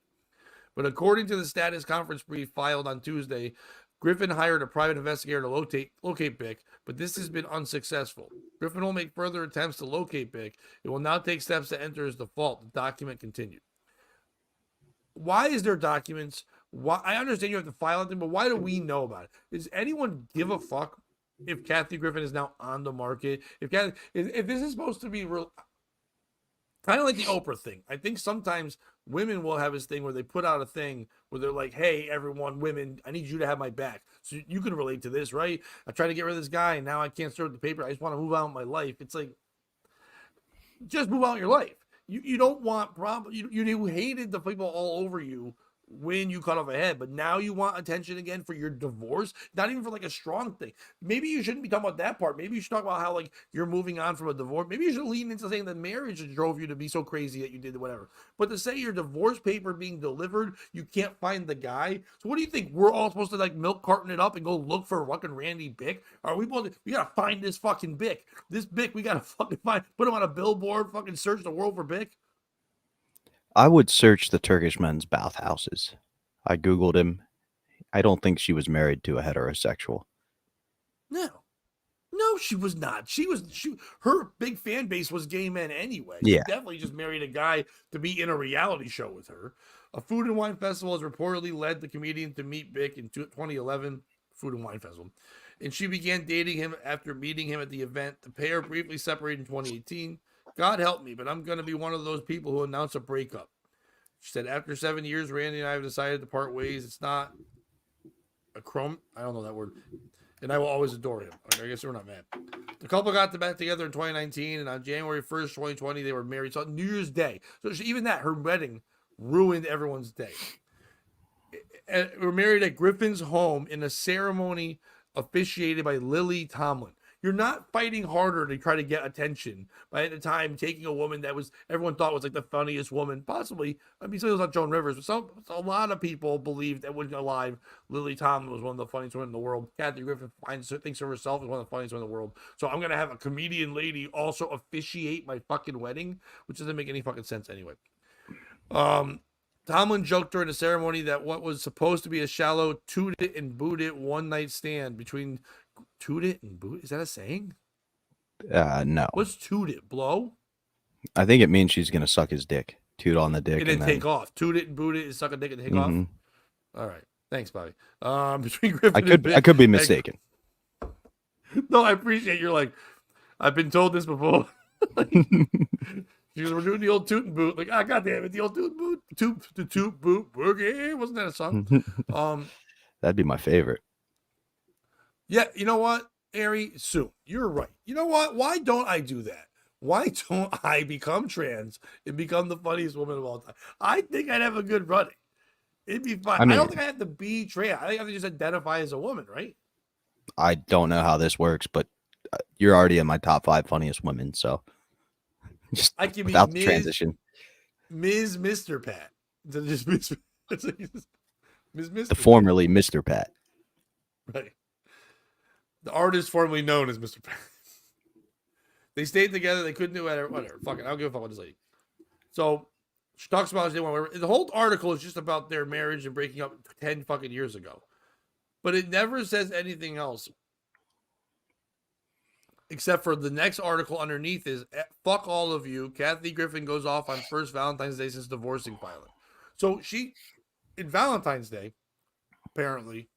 But according to the status conference brief filed on Tuesday, Griffen hired a private investigator to locate Bick, but this has been unsuccessful. Griffen will make further attempts to locate Bick. It will now take steps to enter his default, the document continued. Why is there documents? Why? I understand you have to file anything, but why do we know about it? Does anyone give a fuck if Kathy Griffin is now on the market? If this is supposed to be real, kind of like the Oprah thing. I think sometimes women will have this thing where they put out a thing where they're like, hey, everyone, women, I need you to have my back. So you can relate to this, right? I tried to get rid of this guy, and now I can't serve the paper. I just want to move out of my life. It's like, just move out of your life. You don't want problems. You hated the people all over you when you cut off a head, but now you want attention again for your divorce, not even for like a strong thing. Maybe you shouldn't be talking about that part. Maybe you should talk about how like you're moving on from a divorce. Maybe you should lean into saying that marriage drove you to be so crazy that you did whatever. But to say your divorce paper being delivered, you can't find the guy. So what do you think? We're all supposed to like milk carton it up and go look for fucking Randy Bick? Are we both? We gotta find this fucking Bick. This Bick, we gotta fucking find. Put him on a billboard. Fucking search the world for Bick. I would search the Turkish men's bathhouses. I Googled him. I don't think she was married to a heterosexual. No, she was not. Her big fan base was gay men anyway. Yeah. She definitely just married a guy to be in a reality show with her. A food and wine festival has reportedly led the comedian to meet Bick in 2011, food and wine festival. And she began dating him after meeting him at the event. The pair briefly separated in 2018. God help me, but I'm going to be one of those people who announce a breakup. She said, after 7 years, Randy and I have decided to part ways. It's not a chrome. I don't know that word. And I will always adore him. I guess we're not mad. The couple got back together in 2019, and on January 1st, 2020, they were married. So on New Year's Day. So even that, her wedding ruined everyone's day. And we were married at Griffin's home in a ceremony officiated by Lily Tomlin. You're not fighting harder to try to get attention by at the time taking a woman that was everyone thought was like the funniest woman possibly. I mean, it was not Joan Rivers, but a lot of people believed that when alive, Lily Tomlin was one of the funniest women in the world. Kathy Griffin thinks of herself as one of the funniest women in the world. So I'm gonna have a comedian lady also officiate my fucking wedding, which doesn't make any fucking sense anyway. Tomlin joked during the ceremony that what was supposed to be a shallow toot it and boot it one night stand between toot it and boot. Is that a saying? No. What's toot it? Blow? I think it means she's gonna suck his dick. Toot on the dick And then take off. Toot it and boot it is suck a dick and take off. All right. Thanks, Bobby. Between Griffin I could be mistaken. No, I appreciate you're like, I've been told this before. We're doing the old toot and boot. Like, God damn it, the old toot and boot. Toot boot boogie. Wasn't that a song? That'd be my favorite. Yeah, you know what, Ari? Sue, you're right. You know what? Why don't I do that? Why don't I become trans and become the funniest woman of all time? I think I'd have a good running. It'd be fun. I don't think I have to be trans. I think I have to just identify as a woman, right? I don't know how this works, but you're already in my top 5 funniest women, so just I can be without the transition. Ms. Mr. Pat. Just Ms. Mr. The formerly Mr. Pat. Right. The artist formerly known as Mr. Pat. They stayed together. They couldn't do whatever. Fuck it. I don't give a fuck what this lady. So she talks about the whole article is just about their marriage and breaking up 10 fucking years ago. But it never says anything else. Except for the next article underneath is, fuck all of you. Kathy Griffin goes off on first Valentine's Day since divorcing Pilot. So she, in Valentine's Day, apparently,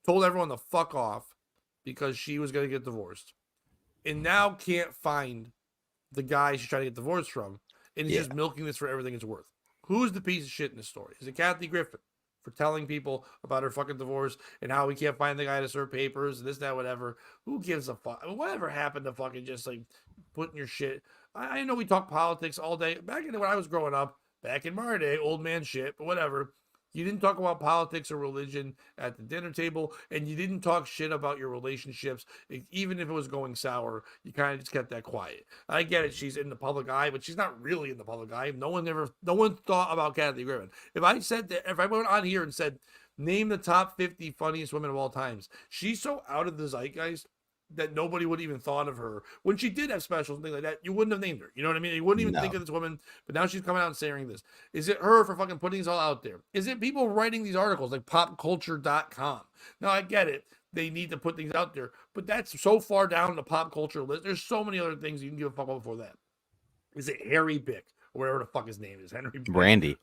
told everyone to fuck off because she was going to get divorced. And now can't find the guy she's trying to get divorced from. And he's just milking this for everything it's worth. Who's the piece of shit in this story? Is it Kathy Griffin for telling people about her fucking divorce and how we can't find the guy to serve papers and this, that, whatever? Who gives a fuck? I mean, whatever happened to fucking just like putting your shit? I know we talk politics all day. Back in when I was growing up, back in my day, old man shit, but whatever. You didn't talk about politics or religion at the dinner table, and you didn't talk shit about your relationships. Even if it was going sour, you kind of just kept that quiet. I get it; she's in the public eye, but she's not really in the public eye. No one thought about Kathy Griffin. If I went on here and said, name the top 50 funniest women of all times, she's so out of the zeitgeist that nobody would even thought of her. When she did have specials and things like that, you wouldn't have named her. You know what I mean? You wouldn't even think of this woman, but now she's coming out and saying this. Is it her for fucking putting this all out there? Is it people writing these articles like popculture.com? Now, I get it. They need to put things out there, but that's so far down the pop culture list. There's so many other things you can give a fuck about before that. Is it Harry Bick? Or whatever the fuck his name is. Henry Bick, Randy.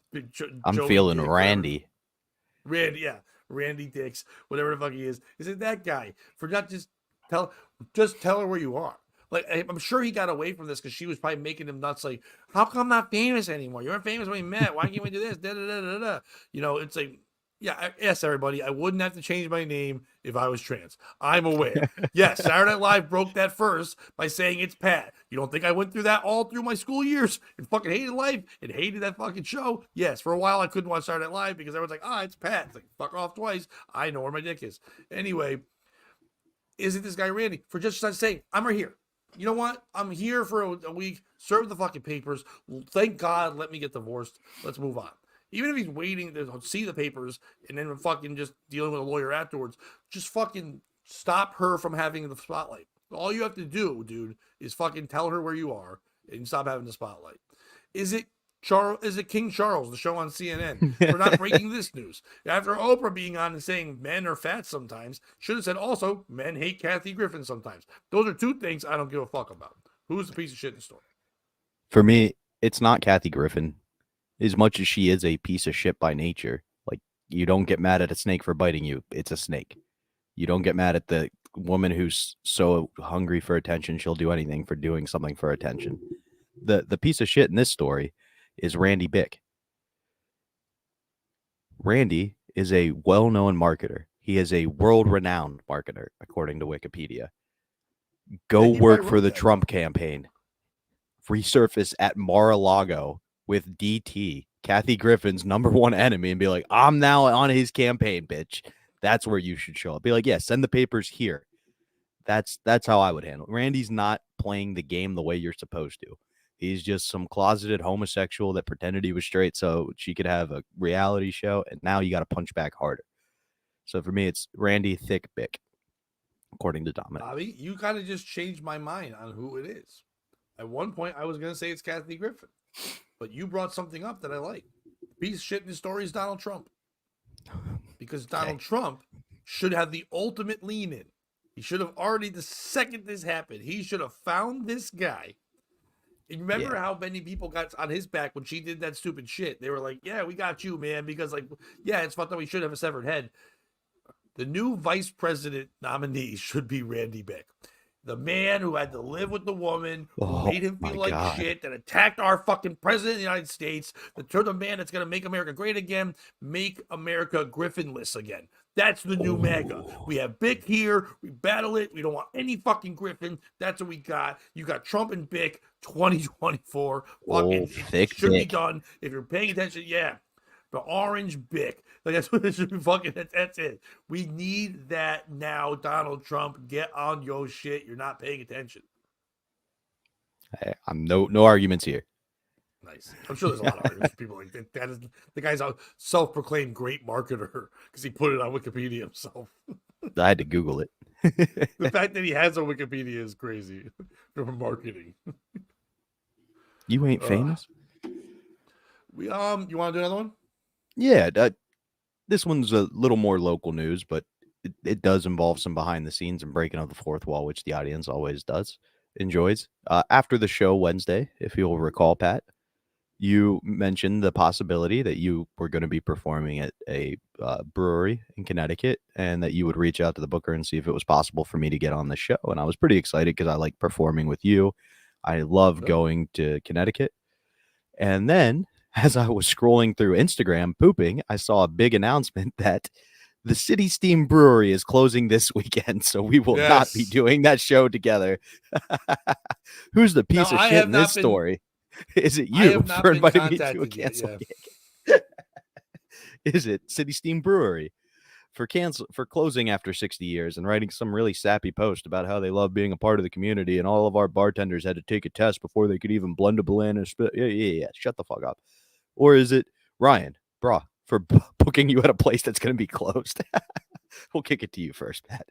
I'm feeling Dick, Randy. Randy, yeah. Randy Dix, whatever the fuck he is. Is it that guy? For not just tell her where you are. Like, I'm sure he got away from this because she was probably making him nuts. Like, how come I'm not famous anymore? You weren't famous when we met. Why can't we do this? Da, da, da, da, da. You know, it's like, yeah, yes, everybody. I wouldn't have to change my name if I was trans. I'm aware. Yes, Saturday Night Live broke that first by saying it's Pat. You don't think I went through that all through my school years and fucking hated life and hated that fucking show? Yes, for a while I couldn't watch Saturday Night Live because everyone's like, it's Pat. It's like, fuck off twice. I know where my dick is. Anyway, is it this guy Randy? For just saying, I'm right here. You know what? I'm here for a week. Serve the fucking papers. Thank God, let me get divorced. Let's move on. Even if he's waiting to see the papers and then fucking just dealing with a lawyer afterwards, just fucking stop her from having the spotlight. All you have to do, dude, is fucking tell her where you are and stop having the spotlight. Is it King Charles, the show on CNN, for not breaking this news? After Oprah being on and saying men are fat sometimes, should have said also men hate Kathy Griffin sometimes. Those are two things I don't give a fuck about. Who's the piece of shit in the story? For me, it's not Kathy Griffin. As much as she is a piece of shit by nature, like, you don't get mad at a snake for biting you. It's a snake. You don't get mad at the woman who's so hungry for attention, she'll do anything for doing something for attention. The piece of shit in this story is Randy Bick. Randy is a well-known marketer. He is a world-renowned marketer, according to Wikipedia. Go work for the Trump campaign. Resurface at Mar-a-Lago with DT, Kathy Griffin's #1 enemy, and be like, I'm now on his campaign, bitch. That's where you should show up. Be like, yeah, send the papers here. That's how I would handle it. Randy's not playing the game the way you're supposed to. He's just some closeted homosexual that pretended he was straight so she could have a reality show, and now you got to punch back harder. So for me, it's Randy Thick Bick, according to Dominic. Bobby, you kind of just changed my mind on who it is. At one point, I was going to say it's Kathy Griffin, but you brought something up that I like. The piece of shit in the story is Donald Trump, because Donald Trump should have the ultimate lean in. He should have already, the second this happened, he should have found this guy. And remember how many people got on his back when she did that stupid shit? They were like, yeah, we got you, man, because, like, yeah, it's fucked up. We should have a severed head. The new vice president nominee should be Randy Bick. The man who had to live with the woman who made him feel like shit, that attacked our fucking president of the United States, the man that's going to make America great again, make America Griffinless again. That's the new MAGA. We have Bick here. We battle it. We don't want any fucking Griffin. That's what we got. You got Trump and Bick 2024. Fucking thick should Bick. be done. If you're paying attention, yeah. The orange Bick. Like, that's what it should be fucking. That's it. We need that now, Donald Trump. Get on your shit. You're not paying attention. I'm no arguments here. Nice. I'm sure there's a lot of arguments. People like that is the guy's a self-proclaimed great marketer because he put it on Wikipedia himself. I had to Google it. The fact that he has a Wikipedia is crazy for marketing. You ain't famous. You want to do another one? Yeah, this one's a little more local news, but it does involve some behind the scenes and breaking of the fourth wall, which the audience always enjoys. After the show Wednesday, if you'll recall, Pat, you mentioned the possibility that you were going to be performing at a brewery in Connecticut and that you would reach out to the booker and see if it was possible for me to get on the show. And I was pretty excited because I like performing with you. I love going to Connecticut. And then as I was scrolling through Instagram pooping, I saw a big announcement that the City Steam Brewery is closing this weekend, so we will not be doing that show together. Who's the piece of shit in this story? Is it you for inviting me to a cancel gig? is it City Steam Brewery for closing after 60 years and writing some really sappy post about how they love being a part of the community and all of our bartenders had to take a test before they could even blend a blend and spit. Yeah. Shut the fuck up. Or is it Ryan, brah, for booking you at a place that's going to be closed? We'll kick it to you first, Pat.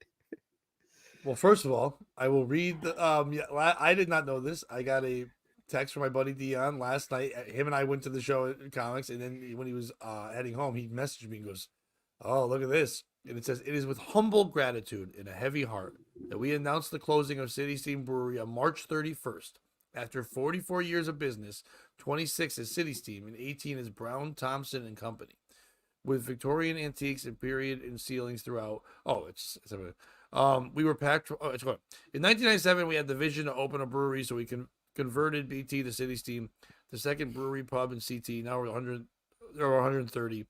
Well, first of all, I will read the. I did not know this. I got a text from my buddy Dion last night. Him and I went to the show at comics, and then when he was heading home, he messaged me and goes, "Oh, look at this!" And it says, "It is with humble gratitude and a heavy heart that we announce the closing of City Steam Brewery on March 31st. After 44 years of business, 26 as City Steam and 18 as Brown, Thompson and Company, with Victorian antiques and period and ceilings throughout." We were packed. It's going. In 1997, we had the vision to open a brewery, so we converted BT to City Steam, the second brewery pub in CT. Now we're 100. There are 130.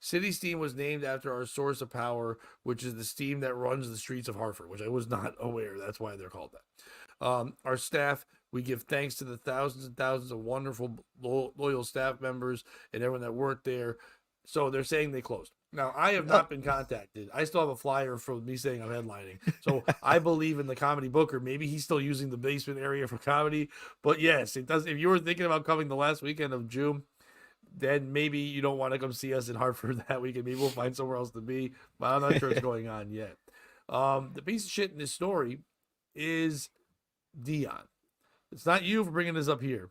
City Steam was named after our source of power, which is the steam that runs the streets of Hartford, which I was not aware. That's why they're called that. Our staff, we give thanks to the thousands and thousands of wonderful, loyal staff members and everyone that worked there. So they're saying they closed. Now, I have not been contacted. I still have a flyer from me saying I'm headlining. So I believe in the comedy booker. Maybe he's still using the basement area for comedy. But yes, it does. If you were thinking about coming the last weekend of June, then maybe you don't want to come see us in Hartford that weekend. Maybe we'll find somewhere else to be. But I'm not sure what's going on yet. The piece of shit in this story is Dion. It's not you for bringing this up here.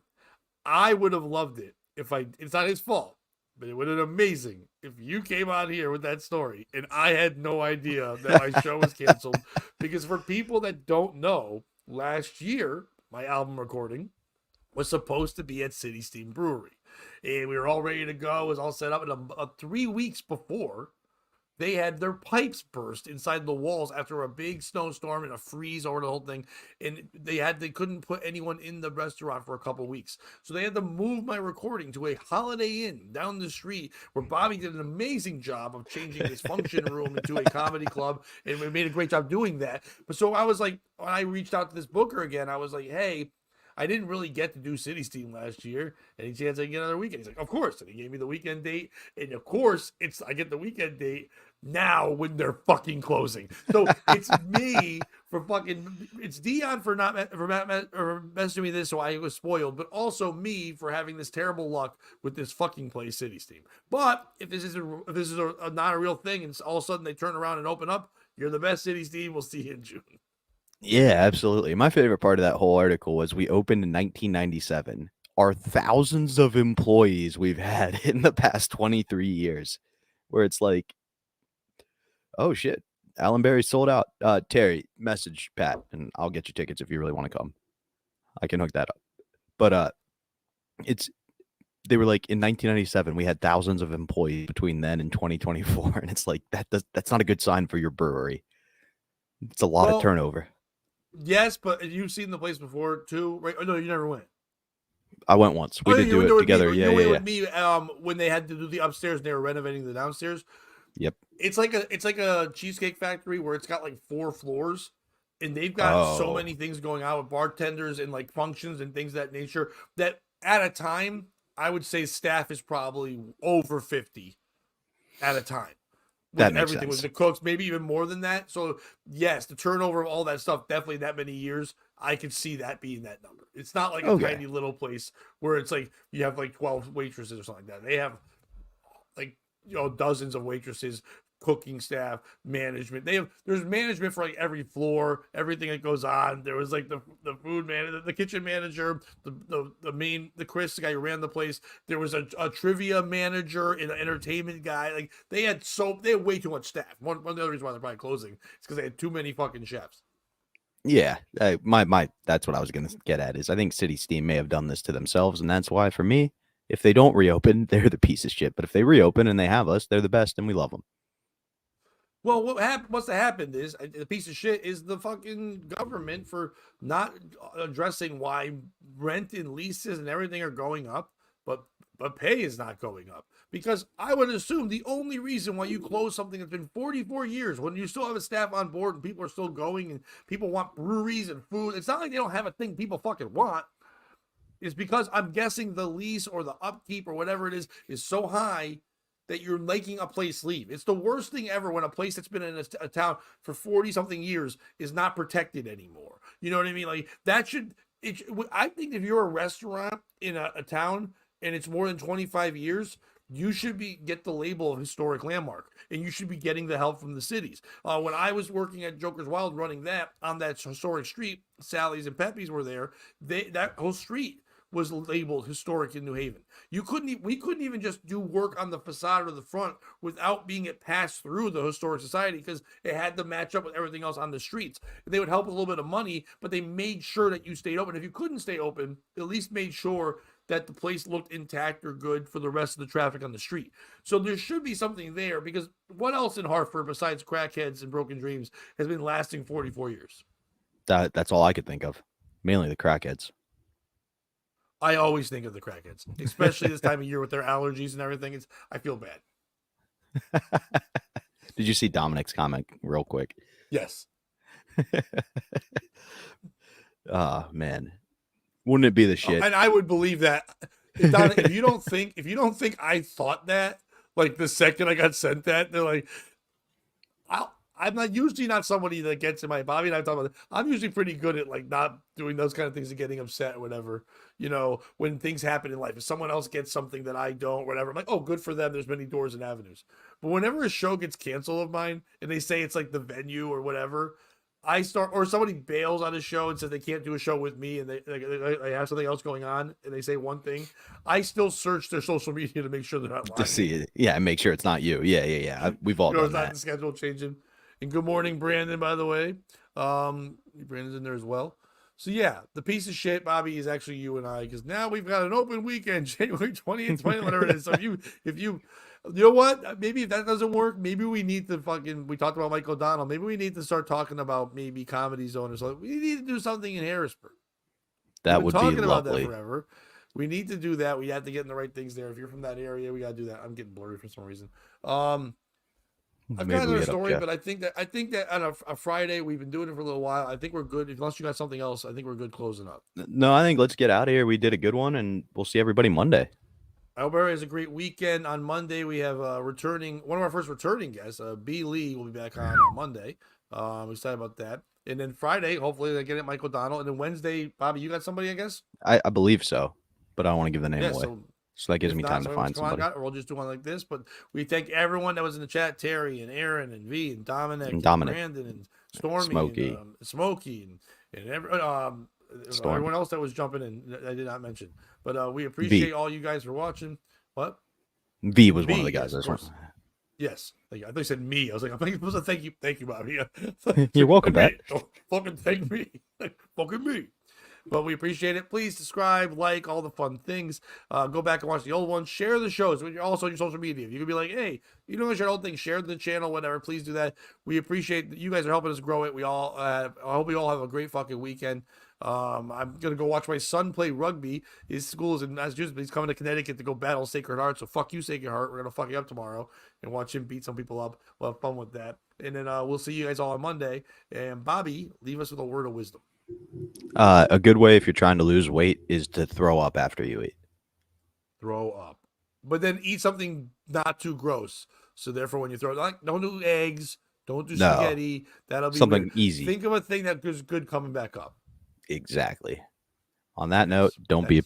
I would have loved it if it's not his fault. But it would have been amazing if you came out here with that story and I had no idea that my show was canceled. Because for people that don't know, last year, my album recording was supposed to be at City Steam Brewery. And we were all ready to go. It was all set up. And 3 weeks before, they had their pipes burst inside the walls after a big snowstorm and a freeze over the whole thing. And they couldn't put anyone in the restaurant for a couple weeks. So they had to move my recording to a Holiday Inn down the street where Bobby did an amazing job of changing his function room into a comedy club. And we made a great job doing that. But so I was like, when I reached out to this booker again, I was like, hey, I didn't really get to do City Steam last year. Any chance I can get another weekend? He's like, of course. And he gave me the weekend date. And of course, I get the weekend date now when they're fucking closing. So it's me it's Dion for messaging me this, so I was spoiled, but also me for having this terrible luck with this fucking place, City Steam. But if this is not a real thing, and all of a sudden they turn around and open up, you're the best, City Steam. We'll see you in June. Yeah, absolutely. My favorite part of that whole article was we opened in 1997. Our thousands of employees we've had in the past 23 years, where it's like, oh shit, Alan Berry sold out. Terry, message Pat, and I'll get you tickets if you really want to come. I can hook that up. But they were like in 1997 we had thousands of employees between then and 2024, and it's like that's not a good sign for your brewery. It's a lot of turnover. Yes, but you've seen the place before too, right? Oh, no, you never went. I went once. We did do it together. You went with me when they had to do the upstairs and they were renovating the downstairs. Yep. It's like a Cheesecake Factory where it's got like 4 floors, and they've got so many things going on with bartenders and like functions and things of that nature that at a time I would say staff is probably over 50 at a time. With everything, with the cooks, maybe even more than that. So yes, the turnover of all that stuff, definitely that many years, I could see that being that number. It's not like a tiny little place where it's like you have like 12 waitresses or something like that. They have like, dozens of waitresses, cooking staff, management. There's management for like every floor, everything that goes on. There was like the food manager, the kitchen manager, the Chris, the guy who ran the place. There was a trivia manager and an entertainment guy. Like they had way too much staff. One of the other reasons why they're probably closing is because they had too many fucking chefs. Yeah, my that's what I was gonna get at is I think City Steam may have done this to themselves, and that's why for me, if they don't reopen, they're the piece of shit. But if they reopen and they have us, they're the best, and we love them. Well, what's happened is the piece of shit is the fucking government for not addressing why rent and leases and everything are going up, but pay is not going up. Because I would assume the only reason why you close something that's been 44 years, when you still have a staff on board and people are still going and people want breweries and food, it's not like they don't have a thing people fucking want. It's because I'm guessing the lease or the upkeep or whatever it is so high that you're making a place leave. It's the worst thing ever when a place that's been in a town for 40 something years is not protected anymore. You know what I mean? Like that should. I think if you're a restaurant in a town and it's more than 25 years, you should get the label of historic landmark, and you should be getting the help from the cities. When I was working at Joker's Wild, running that on that historic street, Sally's and Pepe's were there. That whole street was labeled historic in New Haven. We couldn't even just do work on the facade or the front without being it passed through the Historic Society, because it had to match up with everything else on the streets. They would help with a little bit of money, but they made sure that you stayed open. If you couldn't stay open, at least made sure that the place looked intact or good for the rest of the traffic on the street. So there should be something there, because what else in Hartford besides crackheads and broken dreams has been lasting 44 years? That's all I could think of. Mainly the crackheads. I always think of the crackheads, especially this time of year with their allergies and everything. I feel bad. Did you see Dominic's comment real quick? Yes. Oh man, wouldn't it be the shit? And I would believe that. Don, if you don't think I thought that, like the second I got sent that, they're like, I'm usually not somebody that gets in my Bobby and I talk about it. I'm usually pretty good at like not doing those kind of things and getting upset or whatever. You know, when things happen in life, if someone else gets something that I don't, whatever, I'm like, oh, good for them. There's many doors and avenues. But whenever a show gets canceled of mine and they say it's like the venue or whatever, or somebody bails on a show and says they can't do a show with me and they have something else going on and they say one thing, I still search their social media to make sure they're not lying. To see it. Yeah, make sure it's not you. Yeah. We've all done it's not that. the schedule changing. And good morning, Brandon, by the way. Brandon's in there as well. So yeah, the piece of shit, Bobby, is actually you and I, because now we've got an open weekend, January 20th, 20th, whatever it is. So if you know what, maybe if that doesn't work, maybe we need to we talked about Mike O'Donnell. Maybe we need to start talking about maybe Comedy Zone or something. We need to do something in Harrisburg. That would be lovely. Talking about that forever. We need to do that. We have to get in the right things there. If you're from that area, we got to do that. I'm getting blurry for some reason. I've got another story, but I think that on a Friday, we've been doing it for a little while. I think we're good. Unless you got something else, I think we're good closing up. No, I think let's get out of here. We did a good one, and we'll see everybody Monday. I hope everybody has a great weekend. On Monday, we have one of our first returning guests, B. Lee, will be back on Monday. I'm excited about that. And then Friday, hopefully they get it, Mike O'Donnell. And then Wednesday, Bobby, you got somebody, I guess? I believe so, but I don't want to give the name away. So that gives me time to find somebody. Or we'll just do one like this. But we thank everyone that was in the chat: Terry and Aaron and V and Dominic and Brandon and Stormy, Smokey, and everyone else that was jumping in. That I did not mention. But we appreciate all you guys for watching. What? V was one of the guys. Yes. I thought you said me. I was like, I'm supposed to thank you, Bobby. You're welcome back. Don't fucking thank me. Fucking me. But we appreciate it. Please subscribe, like, all the fun things. Go back and watch the old ones. Share the shows. Also on your social media. If you could be like, hey, you know, share the old thing. Share the channel, whatever. Please do that. We appreciate that you guys are helping us grow it. I hope we all have a great fucking weekend. I'm going to go watch my son play rugby. His school is in Massachusetts, but he's coming to Connecticut to go battle Sacred Heart. So fuck you, Sacred Heart. We're going to fuck you up tomorrow and watch him beat some people up. We'll have fun with that. And then we'll see you guys all on Monday. And Bobby, leave us with a word of wisdom. A good way if you're trying to lose weight is to throw up after you eat. Throw up. But then eat something not too gross. So therefore, when you throw it, don't do eggs. Don't do spaghetti. That'll be something weird. Easy. Think of a thing that is good coming back up. Exactly. On that note, don't be a